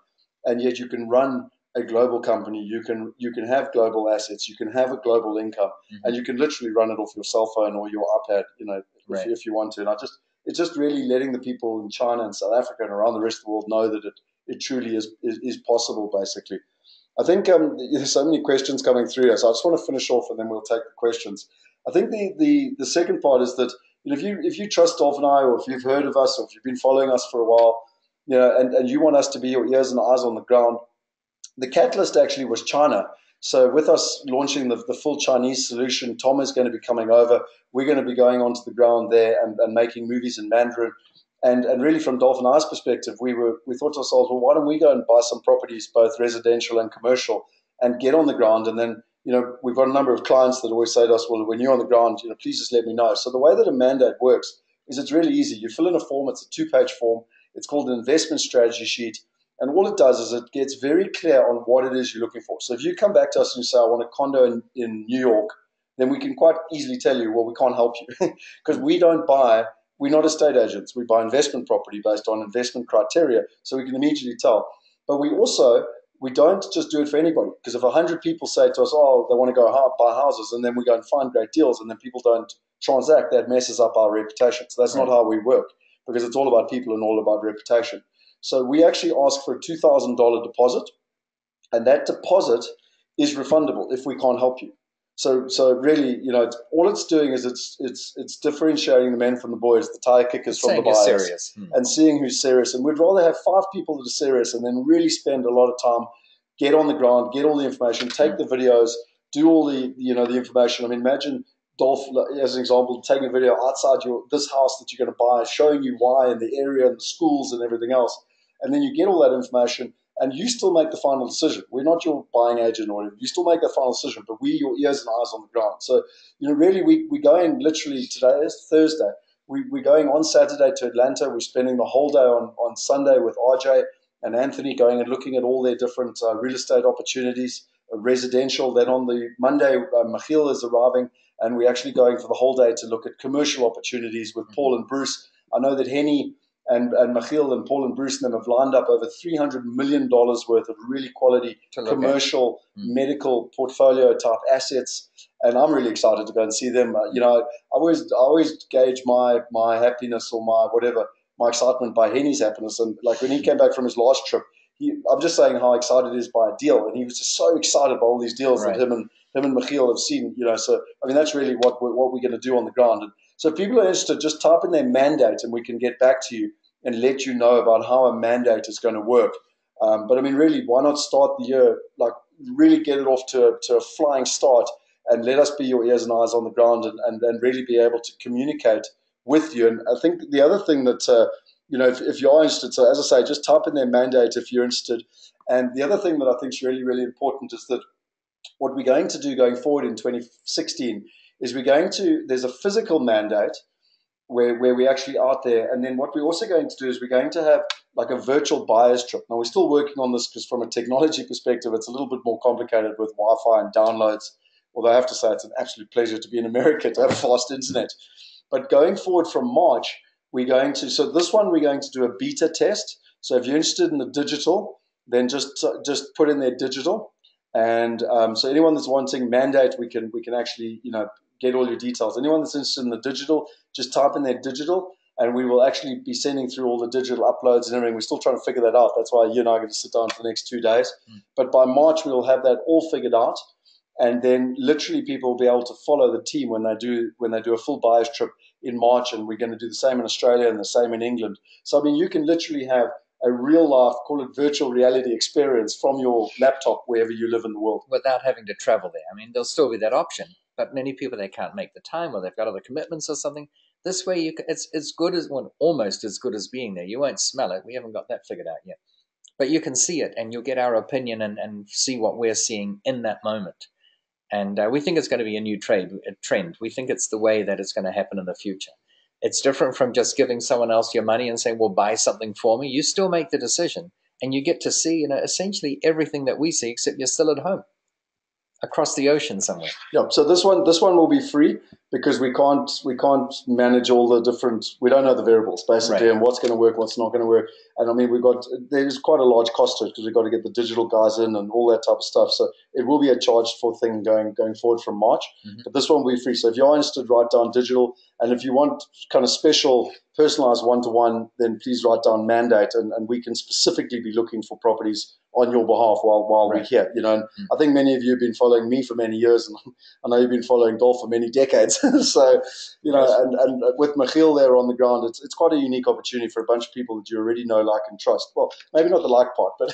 and yet you can run a global company, you can have global assets, you can have a global income, and you can literally run it off your cell phone or your iPad, if you want to. And it's just really letting the people in China and South Africa and around the rest of the world know that it truly is possible, basically. I think there's so many questions coming through here, so I just want to finish off and then we'll take the questions. I think the second part is that if you trust Dolf and I, or if you've heard of us, or if you've been following us for a while, and you want us to be your ears and eyes on the ground, the catalyst actually was China. So with us launching the full Chinese solution, Tom is going to be coming over. We're going to be going onto the ground there and making movies in Mandarin. And really from Dolf and I's perspective, we thought to ourselves, well, why don't we go and buy some properties, both residential and commercial, and get on the ground? And then, we've got a number of clients that always say to us, well, when you're on the ground, please just let me know. So the way that a mandate works is it's really easy. You fill in a form. It's a 2-page form. It's called an investment strategy sheet. And all it does is it gets very clear on what it is you're looking for. So if you come back to us and you say, I want a condo in New York, then we can quite easily tell you, well, we can't help you because we're not estate agents. We buy investment property based on investment criteria, so we can immediately tell. But we don't just do it for anybody, because if 100 people say to us, oh, they want to go buy houses, and then we go and find great deals, and then people don't transact, that messes up our reputation. So that's not how we work, because it's all about people and all about reputation. So we actually ask for a $2,000 deposit, and that deposit is refundable if we can't help you. So really, all it's doing is it's differentiating the men from the boys, the tire kickers from the buyers, and seeing who's serious. And we'd rather have 5 people that are serious and then really spend a lot of time, get on the ground, get all the information, take the videos, do all the the information. I mean, imagine Dolf, as an example, taking a video outside this house that you're going to buy, showing you why and the area and the schools and everything else, and then you get all that information. And you still make the final decision. We're not your buying agent or whatever. You still make the final decision, but we're your ears and eyes on the ground. So, really, we're going literally, today is Thursday. We're going on Saturday to Atlanta. We're spending the whole day on Sunday with RJ and Anthony, going and looking at all their different real estate opportunities, residential. Then on the Monday, Michiel is arriving, and we're actually going for the whole day to look at commercial opportunities with Paul and Bruce. I know that Henny and Michiel and Paul and Bruce and them have lined up over $300 million worth of really quality commercial medical portfolio type assets. And I'm really excited to go and see them. I always gauge my happiness or my excitement by Henny's happiness. And like when he came back from his last trip, I'm just saying how excited he is by a deal. And he was just so excited by all these deals that him and Michiel have seen, So, I mean, that's really what we're going to do on the ground. And so if people are interested, just type in their mandate and we can get back to you and let you know about how a mandate is going to work. But I mean, really, why not start the year, like really get it off to a flying start and let us be your ears and eyes on the ground and really be able to communicate with you. And I think the other thing that, if you are interested, so as I say, just type in their mandate if you're interested. And the other thing that I think is really, really important is that what we're going to do going forward in 2016 is there's a physical mandate where we're actually out there. And then what we're also going to do is we're going to have like a virtual buyer's trip. Now, we're still working on this because from a technology perspective, it's a little bit more complicated with Wi-Fi and downloads. Although I have to say it's an absolute pleasure to be in America to have fast internet. But going forward from March, so this one we're going to do a beta test. So if you're interested in the digital, then just put in their digital. And so anyone that's wanting mandate, we can actually, get all your details. Anyone that's interested in the digital, just type in their digital, and we will actually be sending through all the digital uploads and everything. We're still trying to figure that out. That's why you and I are going to sit down for the next 2 days. But by March, we will have that all figured out. And then literally people will be able to follow the team when they do a full buyer's trip in March. And we're going to do the same in Australia and the same in England. So, I mean, you can literally have a real life, call it virtual reality experience from your laptop wherever you live in the world. Without having to travel there. I mean, there'll still be that option. But many people, they can't make the time or they've got other commitments or something. This way, it's as good as, almost as good as being there. You won't smell it. We haven't got that figured out yet. But you can see it and you'll get our opinion and see what we're seeing in that moment. And we think it's going to be a new trend. We think it's the way that it's going to happen in the future. It's different from just giving someone else your money and saying, well, buy something for me. You still make the decision and you get to see, essentially everything that we see, except you're still at home. Across the ocean somewhere. Yeah. So this one will be free because we can't manage all the different. We don't know the variables basically and what's going to work, what's not going to work. And I mean, there's quite a large cost to it because we've got to get the digital guys in and all that type of stuff. So it will be a charged for thing going forward from March. But this one will be free. So if you're interested, write down digital. And if you want kind of special, personalized one-to-one, then please write down mandate, and we can specifically be looking for properties on your behalf while we're here. And I think many of you have been following me for many years, and I know you've been following Dolf for many decades. So, and with Michiel there on the ground, it's quite a unique opportunity for a bunch of people that you already know, like, and trust. Well, maybe not the like part, but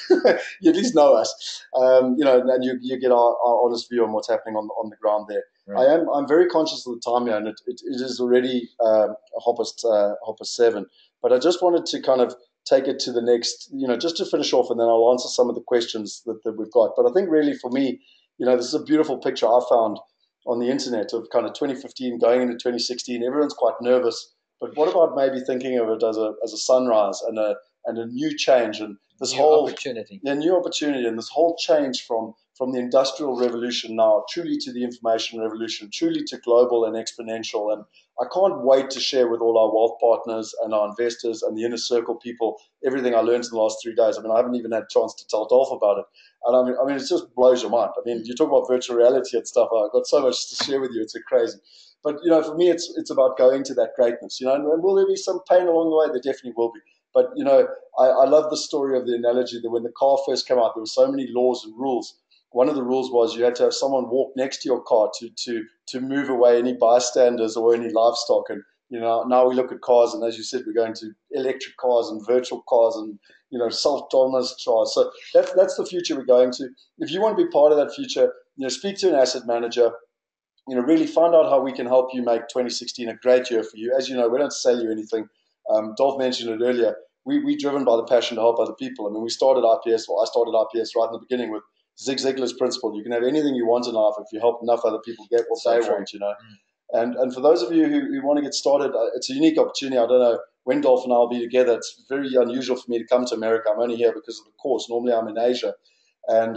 you at least know us. And you get our honest view on what's happening on the ground there. Right. I'm very conscious of the time here, and it is already 7:30. But I just wanted to kind of take it to the next, just to finish off, and then I'll answer some of the questions that we've got. But I think really for me, this is a beautiful picture I found on the internet of kind of 2015 going into 2016. Everyone's quite nervous, but what about maybe thinking of it as a sunrise and a new change, and this whole opportunity. New opportunity, and this whole change from the industrial revolution now truly to the information revolution, truly to global and exponential. And I can't wait to share with all our wealth partners and our investors and the inner circle people everything I learned in the last 3 days. I mean, I haven't even had a chance to tell Dolf about it. And I mean, it just blows your mind. I mean, you talk about virtual reality and stuff. I've got so much to share with you. It's crazy. But, for me, it's about going to that greatness, and will there be some pain along the way? There definitely will be. But, I love the story of the analogy that when the car first came out, there were so many laws and rules. One of the rules was you had to have someone walk next to your car to move away any bystanders or any livestock. And, now we look at cars, and as you said, we're going to electric cars and virtual cars and, self-driving cars. So that's the future we're going to. If you want to be part of that future, speak to an asset manager. Really find out how we can help you make 2016 a great year for you. As you know, we don't sell you anything. Dolf mentioned it earlier. We're driven by the passion to help other people. I mean, I started IPS right in the beginning with Zig Ziglar's principle. You can have anything you want in life if you help enough other people get what they want, And for those of you who want to get started, it's a unique opportunity. I don't know when Dolf and I will be together. It's very unusual for me to come to America. I'm only here because of the course. Normally I'm in Asia. And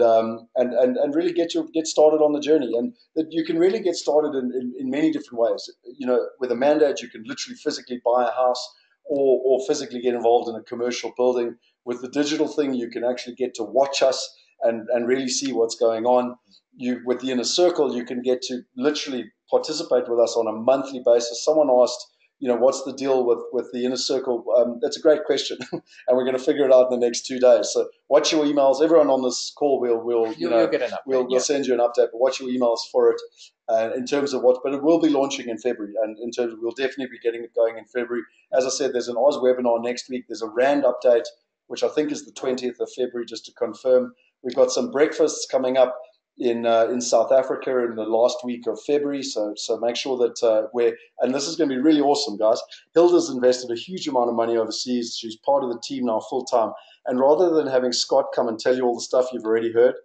really get started on the journey, and that you can really get started in many different ways. With a mandate, you can literally physically buy a house or physically get involved in a commercial building. With the digital thing, you can actually get to watch us and really see what's going on. With the inner circle, you can get to literally participate with us on a monthly basis. Someone asked, what's the deal with the inner circle? That's a great question, and we're going to figure it out in the next 2 days. So watch your emails. Everyone on this call, we'll get an update. We'll send you an update. But watch your emails for it in terms of what. But it will be launching in February, and in terms of we'll definitely be getting it going in February. As I said, there's an Oz webinar next week. There's a Rand update, which I think is the 20th of February, just to confirm. We've got some breakfasts coming up in South Africa in the last week of February. So make sure that and this is going to be really awesome, guys. Hilda's invested a huge amount of money overseas. She's part of the team now full time. And rather than having Scott come and tell you all the stuff you've already heard,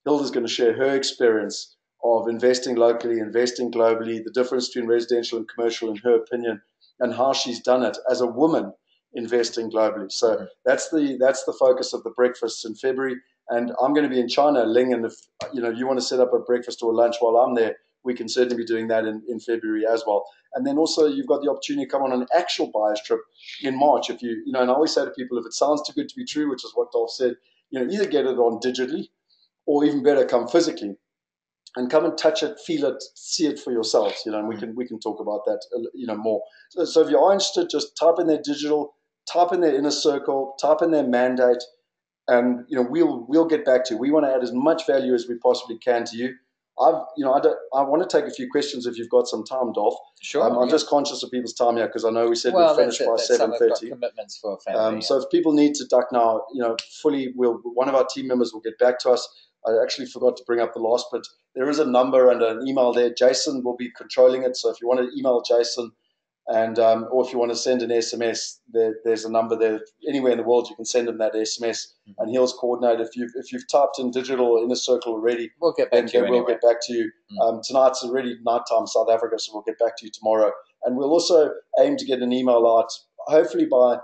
Hilda's going to share her experience of investing locally, investing globally, the difference between residential and commercial in her opinion, and how she's done it as a woman investing globally. So that's the focus of the breakfasts in February. And I'm going to be in China, Ling, and if you want to set up a breakfast or a lunch while I'm there, we can certainly be doing that in February as well. And then also you've got the opportunity to come on an actual buyer's trip in March. If and I always say to people, if it sounds too good to be true, which is what Dolf said, either get it on digitally or even better, come physically and come and touch it, feel it, see it for yourselves, and we can talk about that, more. So if you are interested, just type in their digital, type in their inner circle, type in their mandate, and we'll get back to you. We want to add as much value as we possibly can to you. I want to take a few questions if you've got some time, Dolf. Sure. I'm just conscious of people's time here because I know we said we'd finish by 7:30. Commitments for family. So if people need to duck now, fully, one of our team members will get back to us. I actually forgot to bring up the last bit. There is a number and an email there. Jason will be controlling it. So if you want to email Jason, and or if you want to send an SMS, there's a number there. Anywhere in the world, you can send him that SMS, and he'll coordinate. If you've typed in digital inner circle already, we'll get back to you. We'll get back to you. Tonight's already nighttime South Africa, so we'll get back to you tomorrow. And we'll also aim to get an email out, hopefully by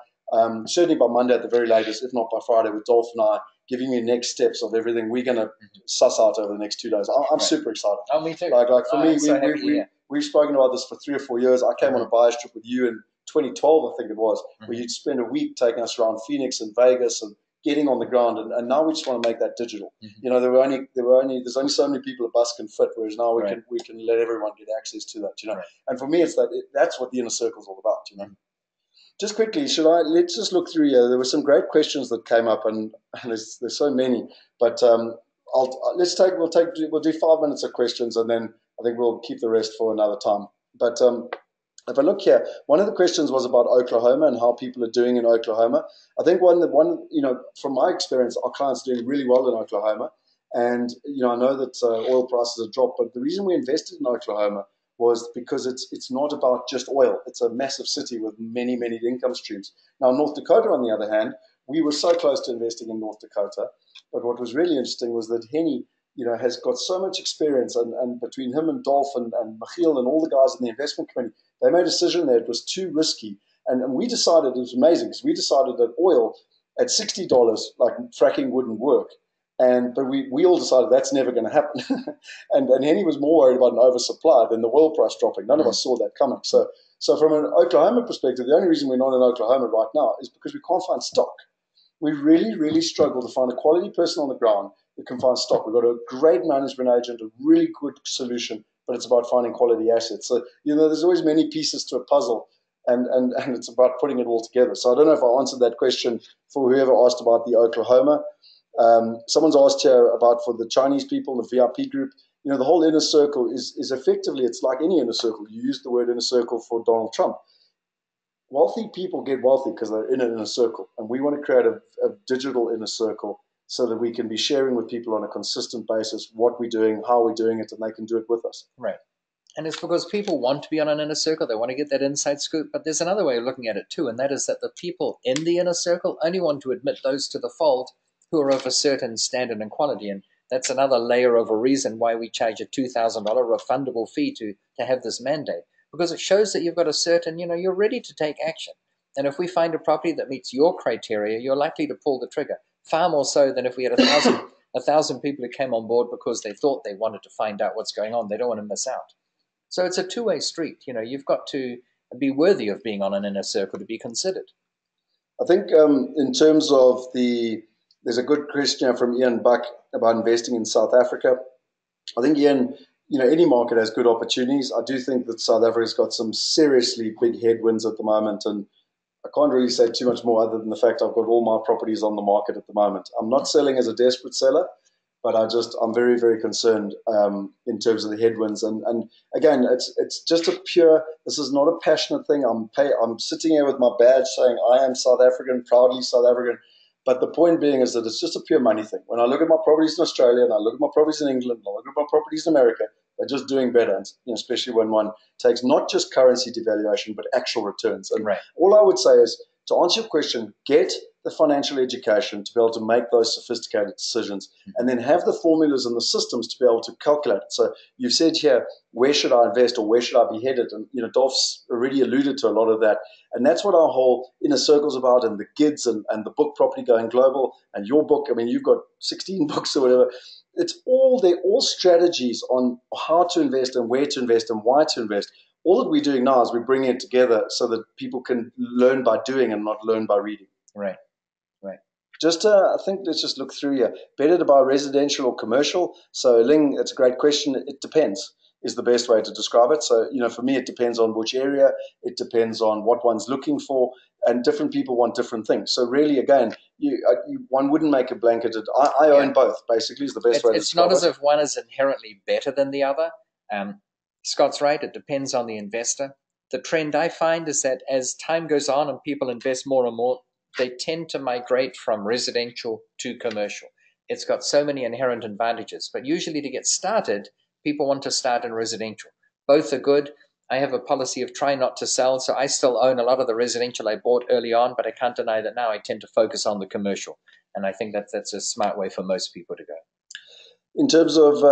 certainly by Monday at the very latest, if not by Friday, with Dolf and I giving you next steps of everything we're going to suss out over the next 2 days. I'm super excited. Oh, me too. Like for me, we've spoken about this for 3 or 4 years. I came on a buyer's trip with you in 2012, I think it was, where you'd spend a week taking us around Phoenix and Vegas and getting on the ground. And now we just want to make that digital. There's only so many people a bus can fit, whereas now we can let everyone get access to that. And for me, that's what the inner circle is all about. Just quickly, let's just look through here. There were some great questions that came up, and there's so many. But we'll do 5 minutes of questions, and then I think we'll keep the rest for another time. But if I look here, one of the questions was about Oklahoma and how people are doing in Oklahoma. I think one from my experience, our clients are doing really well in Oklahoma, and I know that oil prices have dropped. But the reason we invested in Oklahoma was because it's not about just oil. It's a massive city with many, many income streams. Now, North Dakota, on the other hand, we were so close to investing in North Dakota. But what was really interesting was that Henny, has got so much experience, and between him and Dolf and Michiel and all the guys in the investment committee, they made a decision there it was too risky. And we decided, it was amazing, because we decided that oil at $60, like fracking wouldn't work. But we all decided that's never going to happen. and Henny was more worried about an oversupply than the oil price dropping. None of us saw that coming. So from an Oklahoma perspective, the only reason we're not in Oklahoma right now is because we can't find stock. We really, really struggle to find a quality person on the ground that can find stock. We've got a great management agent, a really good solution, but it's about finding quality assets. So, there's always many pieces to a puzzle, and it's about putting it all together. So I don't know if I answered that question for whoever asked about the Oklahoma. Someone's asked here about for the Chinese people, the VIP group. The whole inner circle is effectively, it's like any inner circle. You used the word inner circle for Donald Trump. Wealthy people get wealthy because they're in an inner circle. And we want to create a digital inner circle so that we can be sharing with people on a consistent basis what we're doing, how we're doing it, and they can do it with us. Right. And it's because people want to be on an inner circle. They want to get that inside scoop. But there's another way of looking at it too, and that is that the people in the inner circle only want to admit those to the fold who are of a certain standard and quality. And that's another layer of a reason why we charge a $2,000 refundable fee to have this mandate. Because it shows that you've got a certain, you're ready to take action. And if we find a property that meets your criteria, you're likely to pull the trigger. Far more so than if we had a thousand people who came on board because they thought they wanted to find out what's going on. They don't want to miss out. So it's a two-way street. You've got to be worthy of being on an inner circle to be considered. I think in terms of there's a good question from Ian Buck about investing in South Africa. I think, Ian, any market has good opportunities. I do think that South Africa's got some seriously big headwinds at the moment, and I can't really say too much more other than the fact I've got all my properties on the market at the moment. I'm not selling as a desperate seller, but I'm very, very concerned in terms of the headwinds. And again, it's just this is not a passionate thing. I'm sitting here with my badge saying I am South African, proudly South African. But the point being is that it's just a pure money thing. When I look at my properties in Australia and I look at my properties in England and I look at my properties in America, they're just doing better, and, especially when one takes not just currency devaluation, but actual returns. And right. All I would say is, to answer your question, get the financial education to be able to make those sophisticated decisions, and then have the formulas and the systems to be able to calculate it. So you've said here, where should I invest or where should I be headed? And, Dolph's already alluded to a lot of that. And that's what our whole inner circle's about, and the GIDS and the book Property Going Global and your book. I mean, you've got 16 books or whatever. They're all strategies on how to invest and where to invest and why to invest. All that we're doing now is we're bringing it together so that people can learn by doing and not learn by reading. Right. I think let's just look through here. Better to buy residential or commercial? So, Ling, it's a great question. It depends is the best way to describe it. So, for me, it depends on which area. It depends on what one's looking for. And different people want different things. So really, again, one wouldn't make a blanketed. I own both, basically, is the best way to describe it. It's not as if one is inherently better than the other. Scott's right. It depends on the investor. The trend I find is that as time goes on and people invest more and more, they tend to migrate from residential to commercial. It's got so many inherent advantages. But usually to get started, people want to start in residential. Both are good. I have a policy of trying not to sell, so I still own a lot of the residential I bought early on, but I can't deny that now I tend to focus on the commercial. And I think that's a smart way for most people to go. In terms of,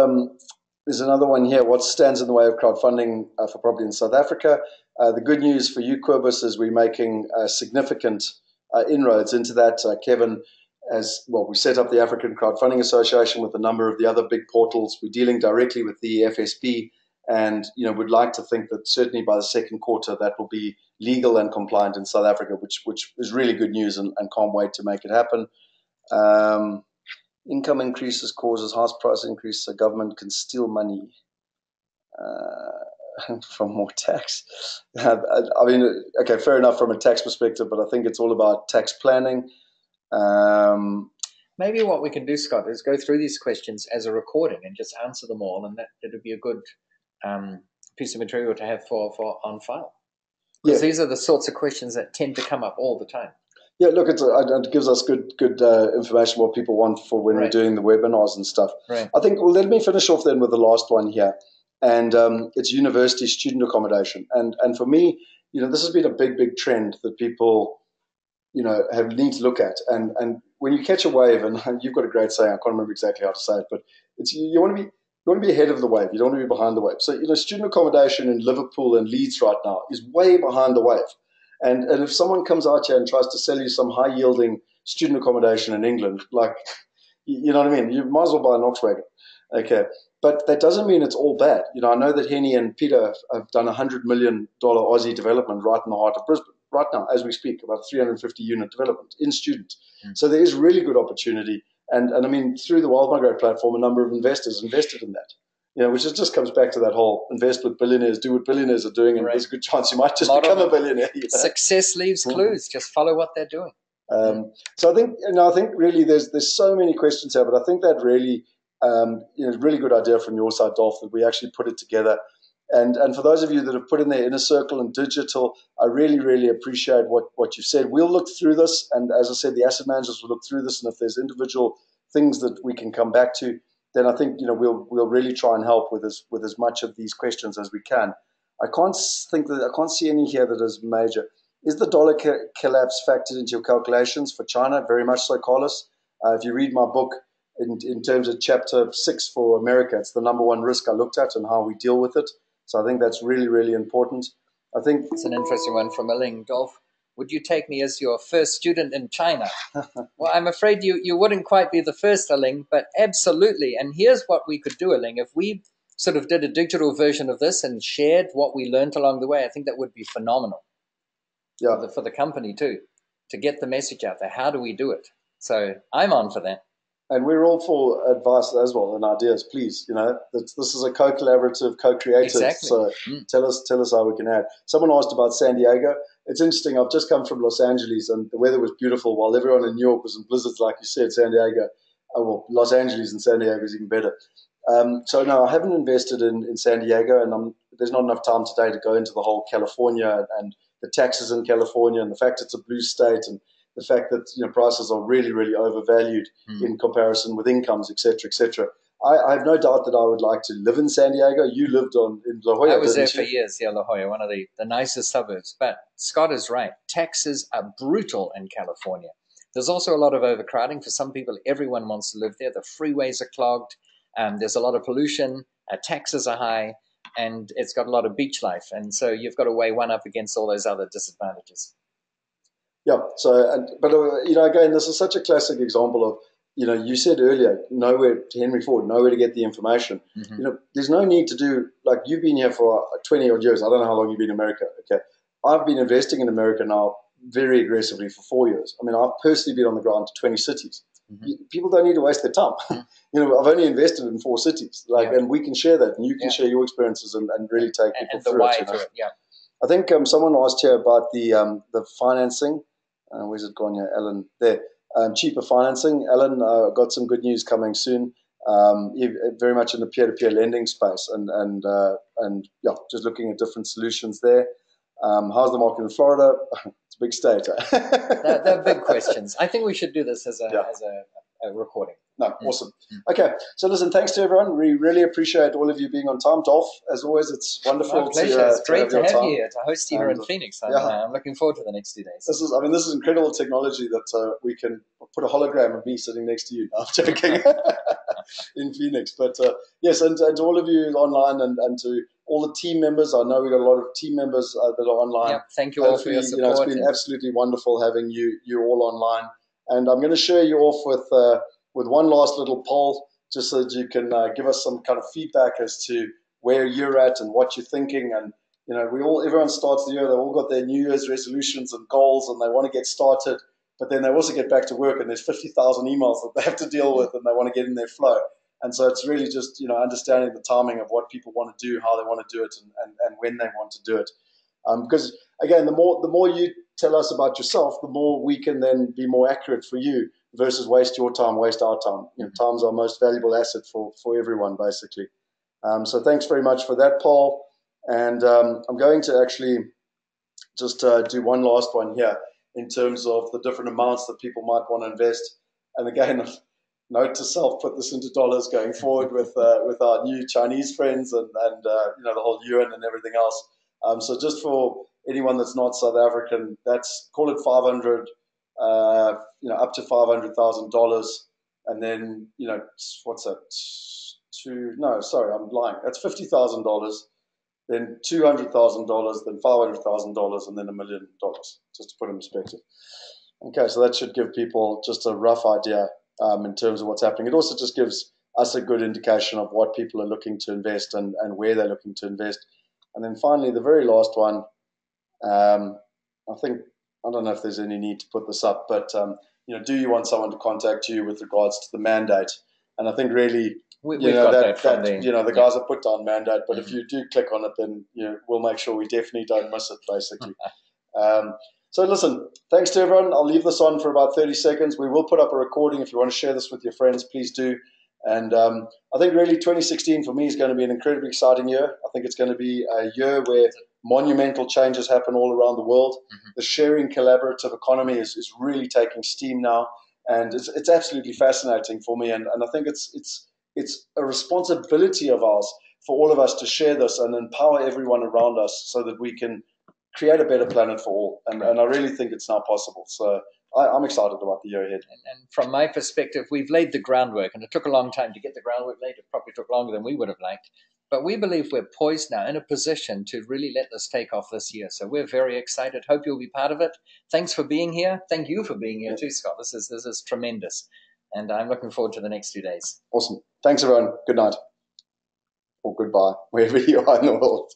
there's another one here, what stands in the way of crowdfunding for property in South Africa? The good news for you, Quibus, is we're making significant inroads into that. Kevin, we set up the African Crowdfunding Association with a number of the other big portals. We're dealing directly with the FSP. And, we'd like to think that certainly by the second quarter that will be legal and compliant in South Africa, which is really good news, and can't wait to make it happen. Income increases causes house price increase, so government can steal money from more tax. I mean, okay, fair enough from a tax perspective, but I think it's all about tax planning. Maybe what we can do, Scott, is go through these questions as a recording and just answer them all, and that would be a good piece of material to have for on file. Because these are the sorts of questions that tend to come up all the time. Yeah, look, it gives us good information what people want for when we're doing the webinars and stuff. Right. I think, let me finish off then with the last one here. and it's university student accommodation. And for me, this has been a big trend that people, need to look at. And when you catch a wave, and you've got a great saying, I can't remember exactly how to say it, but it's you want to be ahead of the wave. You don't want to be behind the wave. So, student accommodation in Liverpool and Leeds right now is way behind the wave. And if someone comes out here and tries to sell you some high-yielding student accommodation in England, like, you know what I mean? You might as well buy an Volkswagen. Okay. But that doesn't mean it's all bad. I know that Henny and Peter have done $100 million Aussie development right in the heart of Brisbane, right now, as we speak, about 350 unit development in student. So there is really good opportunity. And I mean, through the Wild Migrate platform, a number of investors invested in that. Which just comes back to that whole invest with billionaires, do what billionaires are doing, and there's a good chance you might just become a billionaire. Success leaves clues. Just follow what they're doing. So I think really there's so many questions here, but I think that really really good idea from your side, Dolf, that we actually put it together. And for those of you that have put in their inner circle and digital, I really appreciate what you've said. We'll look through this, and as I said, the asset managers will look through this, and if there's individual things that we can come back to, then I think we'll really try and help with as much of these questions as we can. I can't see any here that is major. Is the dollar collapse factored into your calculations for China? Very much so, Carlos. If you read my book in terms of chapter 6 for America, it's the number one risk I looked at and how we deal with it. So I think that's really important. I think it's an interesting one from Ling. Dolf, would you take me as your first student in China? Well, I'm afraid you wouldn't quite be the first, Ling, but absolutely. And here's what we could do, Ling. If we sort of did a digital version of this and shared what we learned along the way, I think that would be phenomenal. Yeah, for the company too, to get the message out there. How do we do it? So I'm on for that. And we're all for advice as well and ideas, please. This is a co-collaborative, co-creative. Exactly. So tell us how we can add. Someone asked about San Diego. It's interesting. I've just come from Los Angeles, and the weather was beautiful. While everyone in New York was in blizzards, like you said, San Diego, Los Angeles and San Diego is even better. So no, I haven't invested in San Diego, and there's not enough time today to go into the whole California and the taxes in California and the fact it's a blue state and the fact that prices are really overvalued in comparison with incomes, etc. I have no doubt that I would like to live in San Diego. You lived in La Jolla. I was there for years, La Jolla, one of the nicest suburbs. But Scott is right. Taxes are brutal in California. There's also a lot of overcrowding. For some people, everyone wants to live there. The freeways are clogged. There's a lot of pollution. Taxes are high. And it's got a lot of beach life. And so you've got to weigh one up against all those other disadvantages. Yeah. So, but again, this is such a classic example of, you said earlier, Henry Ford, nowhere to get the information. There's no need to do, like, you've been here for 20 odd years. I don't know how long you've been in America. Okay. I've been investing in America now very aggressively for 4 years. I mean, I've personally been on the ground to 20 cities. People don't need to waste their time. I've only invested in 4 cities, and we can share that, and you can share your experiences and really take people through it. Yeah. I think someone asked here about the financing. Where's it gone here, Ellen? There. Cheaper financing. Ellen, got some good news coming soon. Very much in the peer-to-peer lending space, and just looking at different solutions there. How's the market in Florida? It's a big state. They're big questions. I think we should do this as a recording. No, awesome. Okay, so listen, thanks to everyone. We really appreciate all of you being on time. Dolf, as always, it's wonderful. My pleasure. It's great to have you here, to host you here in Phoenix. I'm looking forward to the next 2 days. This is incredible technology that we can put a hologram of me sitting next to you. No, I'm joking. In Phoenix. But yes, and to all of you online and to all the team members. I know we've got a lot of team members that are online. Yep, thank you all for your support. It's been absolutely wonderful having you all online. And I'm going to share you off with one last little poll, just so that you can give us some kind of feedback as to where you're at and what you're thinking. And everyone starts the year, they've all got their New Year's resolutions and goals, and they want to get started, but then they also get back to work, and there's 50,000 emails that they have to deal with, and they want to get in their flow. And so it's really just understanding the timing of what people want to do, how they want to do it, and when they want to do it. Because again, the more you tell us about yourself, the more we can then be more accurate for you, versus waste your time, waste our time. Time's our most valuable asset for everyone, basically. So thanks very much for that, Paul. And I'm going to actually just do one last one here in terms of the different amounts that people might want to invest. And again, note to self: put this into dollars going forward with our new Chinese friends and the whole yuan and everything else. So just for anyone that's not South African, that's call it 500, up to $500,000, and then what's that? No, sorry, I'm lying. That's $50,000. Then $200,000, then $500,000, and then $1 million, just to put it in perspective. Okay, so that should give people just a rough idea in terms of what's happening. It also just gives us a good indication of what people are looking to invest and where they're looking to invest. And then finally, the very last one, I don't know if there's any need to put this up, but do you want someone to contact you with regards to the mandate? And I think really, we've got that from the guys have put down mandate, but if you do click on it, then we'll make sure we definitely don't miss it, basically. So listen, thanks to everyone. I'll leave this on for about 30 seconds. We will put up a recording. If you want to share this with your friends, please do. And I think really 2016 for me is going to be an incredibly exciting year. I think it's going to be a year where monumental changes happen all around the world. Mm-hmm. The sharing collaborative economy is really taking steam now. And it's absolutely fascinating for me. And I think it's a responsibility of ours for all of us to share this and empower everyone around us so that we can create a better planet for all. And I really think it's now possible. So I'm excited about the year ahead. And from my perspective, we've laid the groundwork, and it took a long time to get the groundwork laid. It probably took longer than we would have liked. But we believe we're poised now in a position to really let this take off this year. So we're very excited. Hope you'll be part of it. Thanks for being here. Thank you for being here too, Scott. This is tremendous. And I'm looking forward to the next 2 days. Awesome. Thanks, everyone. Good night. Or goodbye, wherever you are in the world.